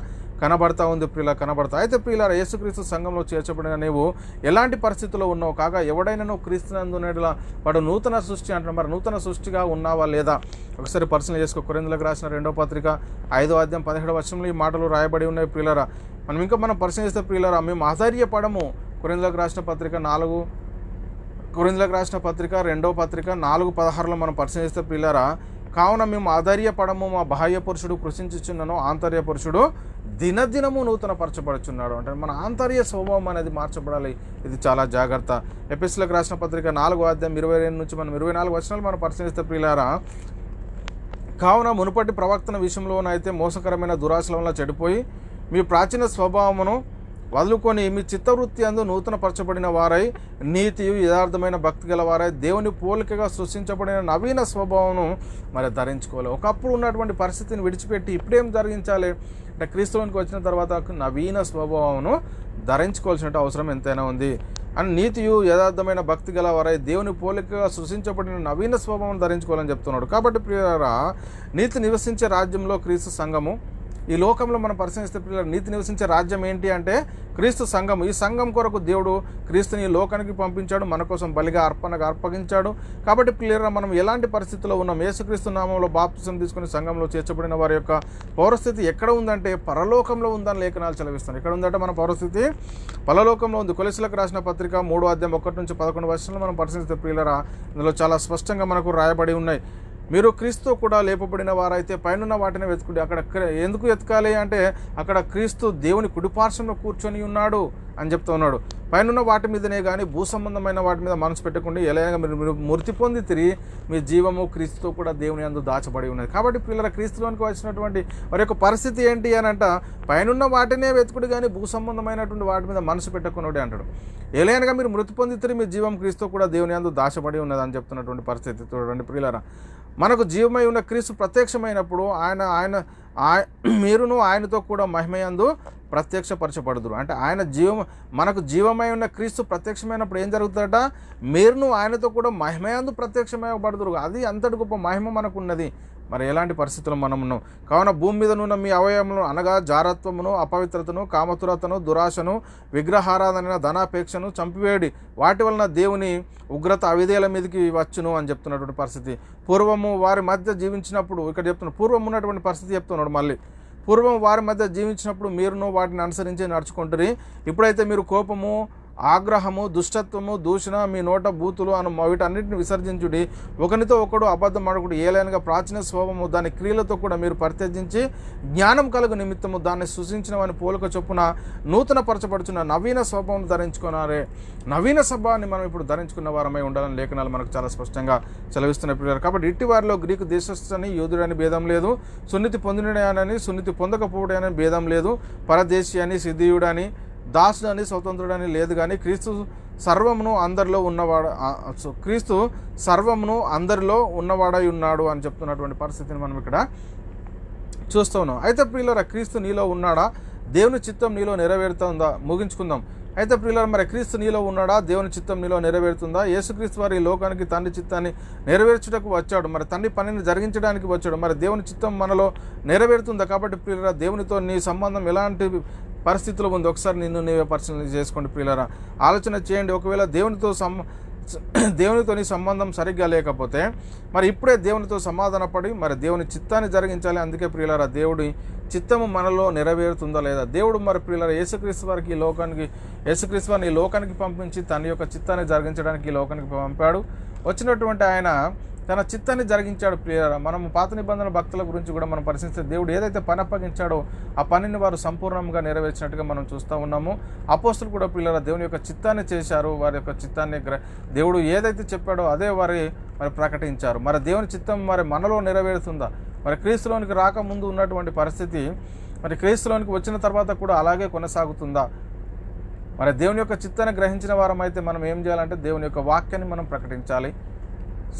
కనబడతా ఉంది ప్రియుల కనబడతా. అయితే ప్రియుల యేసుక్రీస్తు సంఘంలో చేర్చబడిన నీవు ఎలాంటి పరిస్థితుల్లో ఉన్నావు కాగా ఎవడైనా నువ్వు క్రీస్తునందునేలా వాడు నూతన సృష్టి అంటున్నారు. మరి నూతన సృష్టిగా ఉన్నావా లేదా ఒకసారి పరిశీలన చేసుకో. కొరింథీయులకు రాసిన 2వ పత్రిక 5వ అధ్యాయం 17వ వచనంలో ఈ మాటలు రాయబడి ఉన్నాయి ప్రియులరా. మనం పరిశీలిస్తే ప్రియులరా, మేము ఆశ్చర్యపడము. కొరింథీయులకు రాసిన పత్రిక 2వ పత్రిక 4:16లో మనం పరిశీలిస్తే ప్రియులరా, కావున మేము ఆధైర్యపడము, మా బాహ్య పురుషుడు కృషించుచున్నను, ఆంతర్య పురుషుడు దినదినము నూతన పరచబడుచున్నాడు. అంటే మన ఆంతర్య స్వభావం అనేది మార్చబడాలి. ఇది చాలా జాగ్రత్త. ఎఫెసీయులకు రాసిన పత్రిక 4వ అధ్యాయం 22 నుంచి మనం 24 వచనాలు మనం పరిశీలిస్తే ప్రియులారా, కావున మునుపటి ప్రవక్తన విషయంలోనైతే మోసకరమైన దురాశల వల్ల చెడిపోయి మీ ప్రాచీన స్వభావమును వదులుకొని మీ చిత్తవృత్తి అందు నూతన పరచబడిన వారై నీతియు యథార్థమైన భక్తి గల వారై దేవుని పోలికగా సృష్టించబడిన నవీన స్వభావమును మరి ధరించుకోవాలి. ఒకప్పుడు ఉన్నటువంటి పరిస్థితిని విడిచిపెట్టి ఇప్పుడేం జరిగించాలి అంటే క్రీస్తులోనికి వచ్చిన తర్వాత నవీన స్వభావమును ధరించుకోవాల్సిన అవసరం ఎంతైనా ఉంది అని నీతియు యథార్థమైన భక్తి గల వారై దేవుని పోలికగా సృష్టించబడిన నవీన స్వభావం ధరించుకోవాలని చెప్తున్నాడు. కాబట్టి ప్రియులారా, నీతి నివసించే రాజ్యంలో క్రీస్తు సంఘము, ఈ లోకంలో మనం పరిశీలిస్తే పిల్లలు నీతి నివసించే రాజ్యం ఏంటి అంటే క్రీస్తు సంఘం. ఈ సంఘం కొరకు దేవుడు క్రీస్తుని లోకానికి పంపించాడు, మన కోసం బలిగా అర్పణగా అర్పగించాడు. కాబట్టి పిల్లలు మనం ఎలాంటి పరిస్థితుల్లో ఉన్నాం, యేసుక్రీస్తు నామంలో బాప్తిసం తీసుకుని సంఘంలో చేర్చబడిన వారి యొక్క పౌరస్థితి ఎక్కడ ఉందంటే పరలోకంలో ఉందని లేఖనాలు చదివిస్తాను. ఎక్కడ ఉందంటే మన పౌరస్థితి పరలోకంలో ఉంది. కొలెసీయులకు రాసిన పత్రిక 3వ అధ్యాయం 1 నుంచి 11 వచనాలు మనం పరిశీలిస్తే ప్రియులరా, ఇందులో చాలా స్పష్టంగా మనకు రాయబడి ఉన్నాయి. మీరు క్రీస్తు కూడా లేపబడిన వారైతే పైనున్న వాటిని వెతుకుడి. అక్కడ ఎందుకు వెతకాలి అంటే అక్కడ క్రీస్తు దేవుని కుడిపార్శ్వంలో కూర్చొని ఉన్నాడు అని చెప్తూ ఉన్నాడు. పైనున్న వాటి మీదనే కానీ భూ సంబంధమైన వాటి మీద మనసు పెట్టకుండా ఎలాగ మీరు మృతి పొంది తిరిగి మీ జీవము క్రీస్తుతో కూడా దేవుని యందు దాచబడి ఉన్నది. కాబట్టి పిల్లల క్రీస్తులోనికి వచ్చినటువంటి వారి యొక్క పరిస్థితి ఏంటి అని అంట, పైనున్న వాటినే వెతుకుడు కానీ భూ సంబంధమైనటువంటి వాటి మీద మనసు పెట్టకున్నాడు అంటాడు. ఎలాగనగా మీరు మృతి పొంది తిరిగి మీ జీవం క్రీస్తు కూడా దేవుని యందు దాచబడి ఉన్నది అని చెప్తున్నటువంటి పరిస్థితి చూడండి ప్రియులారా. మనకు జీవమై ఉన్న క్రీస్తు ప్రత్యక్షమైనప్పుడు మీరును ఆయనతో కూడా మహిమయందు ప్రత్యక్షపరచబడుదురు. అంటే మనకు జీవమై ఉన్న క్రీస్తు ప్రత్యక్షమైనప్పుడు ఏం జరుగుతుందట, మీరును ఆయనతో కూడా మహిమయందు ప్రత్యక్షమయబడుదురు. అది అంతటి గొప్ప మహిమ మనకు ఉన్నది. మరి ఎలాంటి పరిస్థితులు మనం ఉన్నాం. కావున భూమి మీద ఉన్న మీ అవయవములను అనగా జారత్వమును, అపవిత్రతను, కామతురతను, దురాశను, విగ్రహారాధన, ధనాపేక్షను చంపివేడి. వాటి వలన దేవుని ఉగ్రత అవిధేయుల మీదకి వచ్చును అని చెప్తున్నటువంటి పరిస్థితి. పూర్వము వారి మధ్య జీవించినప్పుడు, ఇక్కడ చెప్తున్నాడు పూర్వం ఉన్నటువంటి పరిస్థితి చెప్తున్నాడు మళ్ళీ. పూర్వం వారి మధ్య జీవించినప్పుడు మీరును వాటిని అనుసరించి నడుచుకుంటురి. ఇప్పుడైతే మీరు కోపము, ఆగ్రహము, దుష్టత్వము, దూషణ, మీ నోట బూతులు అను వీటన్నిటిని విసర్జించుడి. ఒకరితో ఒకడు అబద్ధం ఆడకుడు. ఏలైనగా ప్రాచీన స్వభావము దాని క్రియలతో కూడా మీరు పరిత్యజించి జ్ఞానం కలుగు నిమిత్తము దాన్ని సృష్టించినవని పోలిక చొప్పున నూతన పరచబడుచున్న నవీన స్వభావం ధరించుకున్నారే. నవీన స్వభావాన్ని మనం ఇప్పుడు ధరించుకున్న వారమై ఉండాలని లేఖనాలు మనకు చాలా స్పష్టంగా సెలవిస్తున్న పిల్లలు. కాబట్టి ఇట్టి వారిలో గ్రీకు దేశస్థని యూదుడని భేదం లేదు, సున్నితి పొందినని సున్నితి పొందకపోవడని భేదం లేదు, పరదేశీ అని సిద్ధీయుడని దాసుడని స్వతంత్రుడని లేదు, కానీ క్రీస్తు సర్వమును అందరిలో ఉన్నవాడై ఉన్నాడు అని చెప్తున్నటువంటి పరిస్థితిని మనం ఇక్కడ చూస్తూ ఉన్నాం. అయితే ప్రియులారా, క్రీస్తు నీలో ఉన్నాడా, దేవుని చిత్తం నీలో నెరవేరుతుందా? ముగించుకుందాం. అయితే ప్రియులారా, మరి క్రీస్తు నీలో ఉన్నాడా, దేవుని చిత్తం నీలో నెరవేరుతుందా? యేసుక్రీస్తు వారి లోకానికి తండ్రి చిత్తాన్ని నెరవేర్చుటకు వచ్చాడు. మరి తండ్రి పనిని జరిగించడానికి వచ్చాడు. మరి దేవుని చిత్తం మనలో నెరవేరుతుందా? కాబట్టి ప్రియులారా, దేవునితో నీ సంబంధం ఎలాంటి పరిస్థితుల్లో ఉంది ఒకసారి నీవే పరిశీలన చేసుకోండి ప్రియులారా. ఆలోచన చేయండి. ఒకవేళ దేవునితో నీ సంబంధం సరిగ్గా లేకపోతే మరి ఇప్పుడే దేవునితో సమాధానపడి మరి దేవుని చిత్తాన్ని జరిగించాలి. అందుకే ప్రియులారా, దేవుడి చిత్తము మనలో నెరవేరుతుందా లేదా? దేవుడు మరి ప్రియులారా యేసుక్రీస్తు వారికి యేసుక్రీస్తు వారిని ఈ లోకానికి పంపించి తన యొక్క చిత్తాన్ని జరిగించడానికి ఈ లోకానికి పంపాడు. వచ్చినటువంటి ఆయన తన చిత్తాన్ని జరిగించాడు. ప్రియులారా, మనం పాత నిబంధన భక్తుల గురించి కూడా మనం పరిశీలిస్తే దేవుడు ఏదైతే పని అప్పగించాడో ఆ పనిని వారు సంపూర్ణంగా నెరవేర్చినట్టుగా మనం చూస్తూ ఉన్నాము. అపోస్తులు కూడా ప్రియులారా దేవుని యొక్క చిత్తాన్ని చేశారు. వారి యొక్క చిత్తాన్ని దేవుడు ఏదైతే చెప్పాడో అదే మరి ప్రకటించారు. మరి దేవుని చిత్తం మరి మనలో నెరవేరుతుందా? మరి క్రీస్తులోనికి రాకముందు ఉన్నటువంటి పరిస్థితి మరి క్రీస్తులోనికి వచ్చిన తర్వాత కూడా అలాగే కొనసాగుతుందా? మరి దేవుని యొక్క చిత్తాన్ని గ్రహించిన వారమైతే మనం ఏం చేయాలంటే దేవుని యొక్క వాక్యాన్ని మనం ప్రకటించాలి.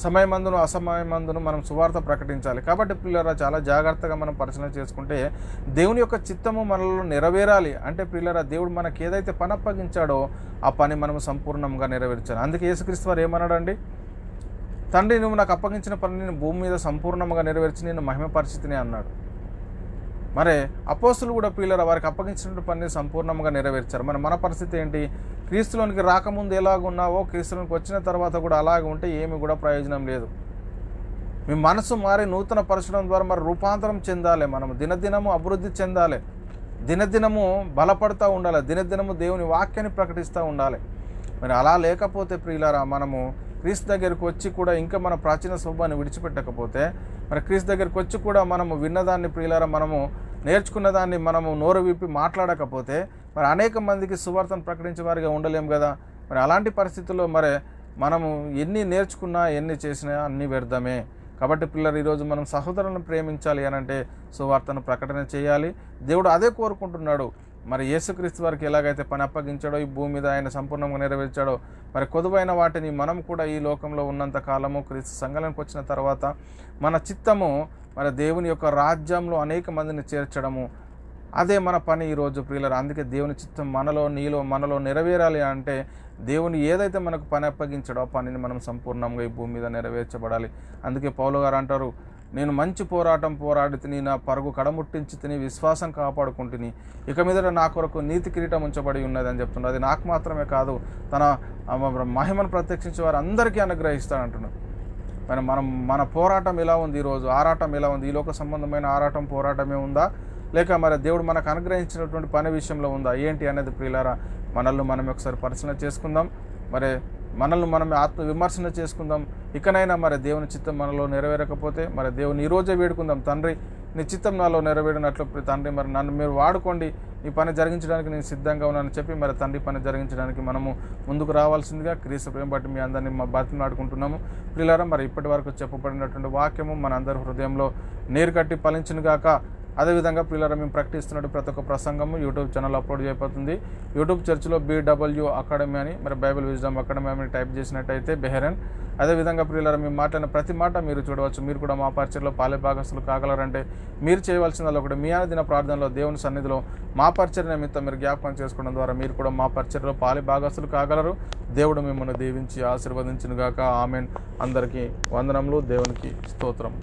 సమయమందును అసమయమందును మనం సువార్త ప్రకటించాలి. కాబట్టి ప్రియులారా, చాలా జాగ్రత్తగా మనం పరిశీలన చేసుకుంటే దేవుని యొక్క చిత్తము మనలో నెరవేరాలి అంటే ప్రియులారా, దేవుడు మనకి ఏదైతే పని అప్పగించాడో ఆ పని మనం సంపూర్ణంగా నెరవేర్చాలి. అందుకే యేసుక్రీస్తు వారు ఏమన్నాడండి, తండ్రి నువ్వు నాకు అప్పగించిన పని నేను భూమి మీద సంపూర్ణంగా నెరవేర్చి నేను మహిమపరిచితిని అన్నాడు. మరి అపోస్తులు కూడా ప్రియులారా వారికి అప్పగించిన పనిని సంపూర్ణంగా నెరవేర్చారు. మరి మన పరిస్థితి ఏంటి? క్రీస్తులోనికి రాకముందు ఎలాగున్నావో క్రీస్తులోనికి వచ్చిన తర్వాత కూడా అలాగే ఉంటే ఏమి కూడా ప్రయోజనం లేదు. మీ మనసు మారి నూతన పరచడం ద్వారా మరి రూపాంతరం చెందాలి. మనము దినదినము అభివృద్ధి చెందాలి, దినదినము బలపడుతూ ఉండాలి, దినదినము దేవుని వాక్యాన్ని ప్రకటిస్తూ ఉండాలి. మరి అలా లేకపోతే ప్రియులారా మనము క్రీస్తు దగ్గరికి వచ్చి కూడా ఇంకా మన ప్రాచీన స్వభావాన్ని విడిచిపెట్టకపోతే, మరి క్రీస్తు దగ్గరికి వచ్చి కూడా మనము విన్నదాన్ని ప్రియులారా మనము నేర్చుకున్న దాన్ని మనము నోరు విప్పి మాట్లాడకపోతే మరి అనేక మందికి సువార్తను ప్రకటించే వారిగా ఉండలేం కదా. మరి అలాంటి పరిస్థితుల్లో మరి మనము ఎన్ని నేర్చుకున్నా ఎన్ని చేసినా అన్నీ వ్యర్థమే. కాబట్టి పిల్లలు ఈరోజు మనం సహోదరులను ప్రేమించాలి అని అంటే సువార్తను ప్రకటన చేయాలి. దేవుడు అదే కోరుకుంటున్నాడు. మరి యేసుక్రీస్తు వారికి ఎలాగైతే పని అప్పగించాడో ఈ భూమి మీద ఆయన సంపూర్ణంగా నెరవేర్చాడో మరి కొదువైన వాటిని మనం కూడా ఈ లోకంలో ఉన్నంత కాలము క్రీస్తు సంఘానికి వచ్చిన తర్వాత మన చిత్తము మరి దేవుని యొక్క రాజ్యంలో అనేక మందిని చేర్చడము, అదే మన పని ఈరోజు ప్రియులారా. అందుకే దేవుని చిత్తం మనలో నెరవేరాలి అంటే దేవుని ఏదైతే మనకు పని అప్పగించాడో ఆ పనిని మనం సంపూర్ణంగా ఈ భూమి మీద నెరవేర్చబడాలి. అందుకే పౌలు గారు అంటారు, నేను మంచి పోరాటం పోరాడి తిని నా పరుగు కడముట్టించి తిని విశ్వాసం కాపాడుకుంటుని ఇక మీద నా కొరకు నీతి కిరీటం ఉంచబడి ఉన్నది అని చెప్తున్నారు. అది నాకు మాత్రమే కాదు, తన మహిమను ప్రత్యక్షించే వారు అందరికీ అనుగ్రహిస్తాడంటున్నాడు. మరి మన పోరాటం ఎలా ఉంది ఈరోజు? ఆరాటం ఎలా ఉంది? ఈ లోక సంబంధమైన ఆరాటం పోరాటమే ఉందా, లేక మరి దేవుడు మనకు అనుగ్రహించినటువంటి పని విషయంలో ఉందా? ఏంటి అనేది ప్రియులారా మనల్ని మనం ఒకసారి పరిశీలన చేసుకుందాం. మరి మనల్ని మనమే ఆత్మ విమర్శన చేసుకుందాం. ఇకనైనా మరి దేవుని చిత్తం మనలో నెరవేరకపోతే మరి దేవుని ఈరోజే వేడుకుందాం, తండ్రి నీ చిత్తం నాలో నెరవేరినట్లు తండ్రి మరి నన్ను మీరు వాడుకోండి, ఈ పని జరిగించడానికి నేను సిద్ధంగా ఉన్నానని చెప్పి మరి తండ్రి పని జరిగించడానికి మనము ముందుకు రావాల్సిందిగా క్రీస్తు ప్రేమ బట్టి మీ అందరినీ మా బాధ్యతలాడుకుంటున్నాము. ప్రియులారా మరి ఇప్పటి వరకు చెప్పబడినటువంటి వాక్యము మన అందరి హృదయంలో నీరు కట్టి ఫలించునుగాక. అదేవిధంగా ప్రియులారా మేము ప్రకటిస్తున్నట్టు ప్రతి ఒక్క ప్రసంగము యూట్యూబ్ ఛానల్ అప్లోడ్ చేయబోతుంది. యూట్యూబ్ చర్చిలో BW అకాడమీ అని మరి బైబిల్ విజ్డమ్ అకాడమీ అని టైప్ చేసినట్టయితే బెహరన్. అదేవిధంగా ప్రియులారా మేము మాట్లాడిన ప్రతి మాట మీరు చూడవచ్చు. మీరు కూడా మా పరిచర్లో పాలే భాగస్తులు కాగలరంటే మీరు చేయవలసిందల్లా ఒకటి మీ దిన ప్రార్థనలో దేవుని సన్నిధిలో మా పరిచర్య నిమిత్తం మీరు జ్ఞాపకం చేసుకోవడం ద్వారా మీరు కూడా మా పరిచర్లో పాలే భాగస్తులు కాగలరు. దేవుడు మిమ్మల్ని దీవించి ఆశీర్వదించునుగాక. ఆమెన్. అందరికీ వందనములు. దేవునికి స్తోత్రం.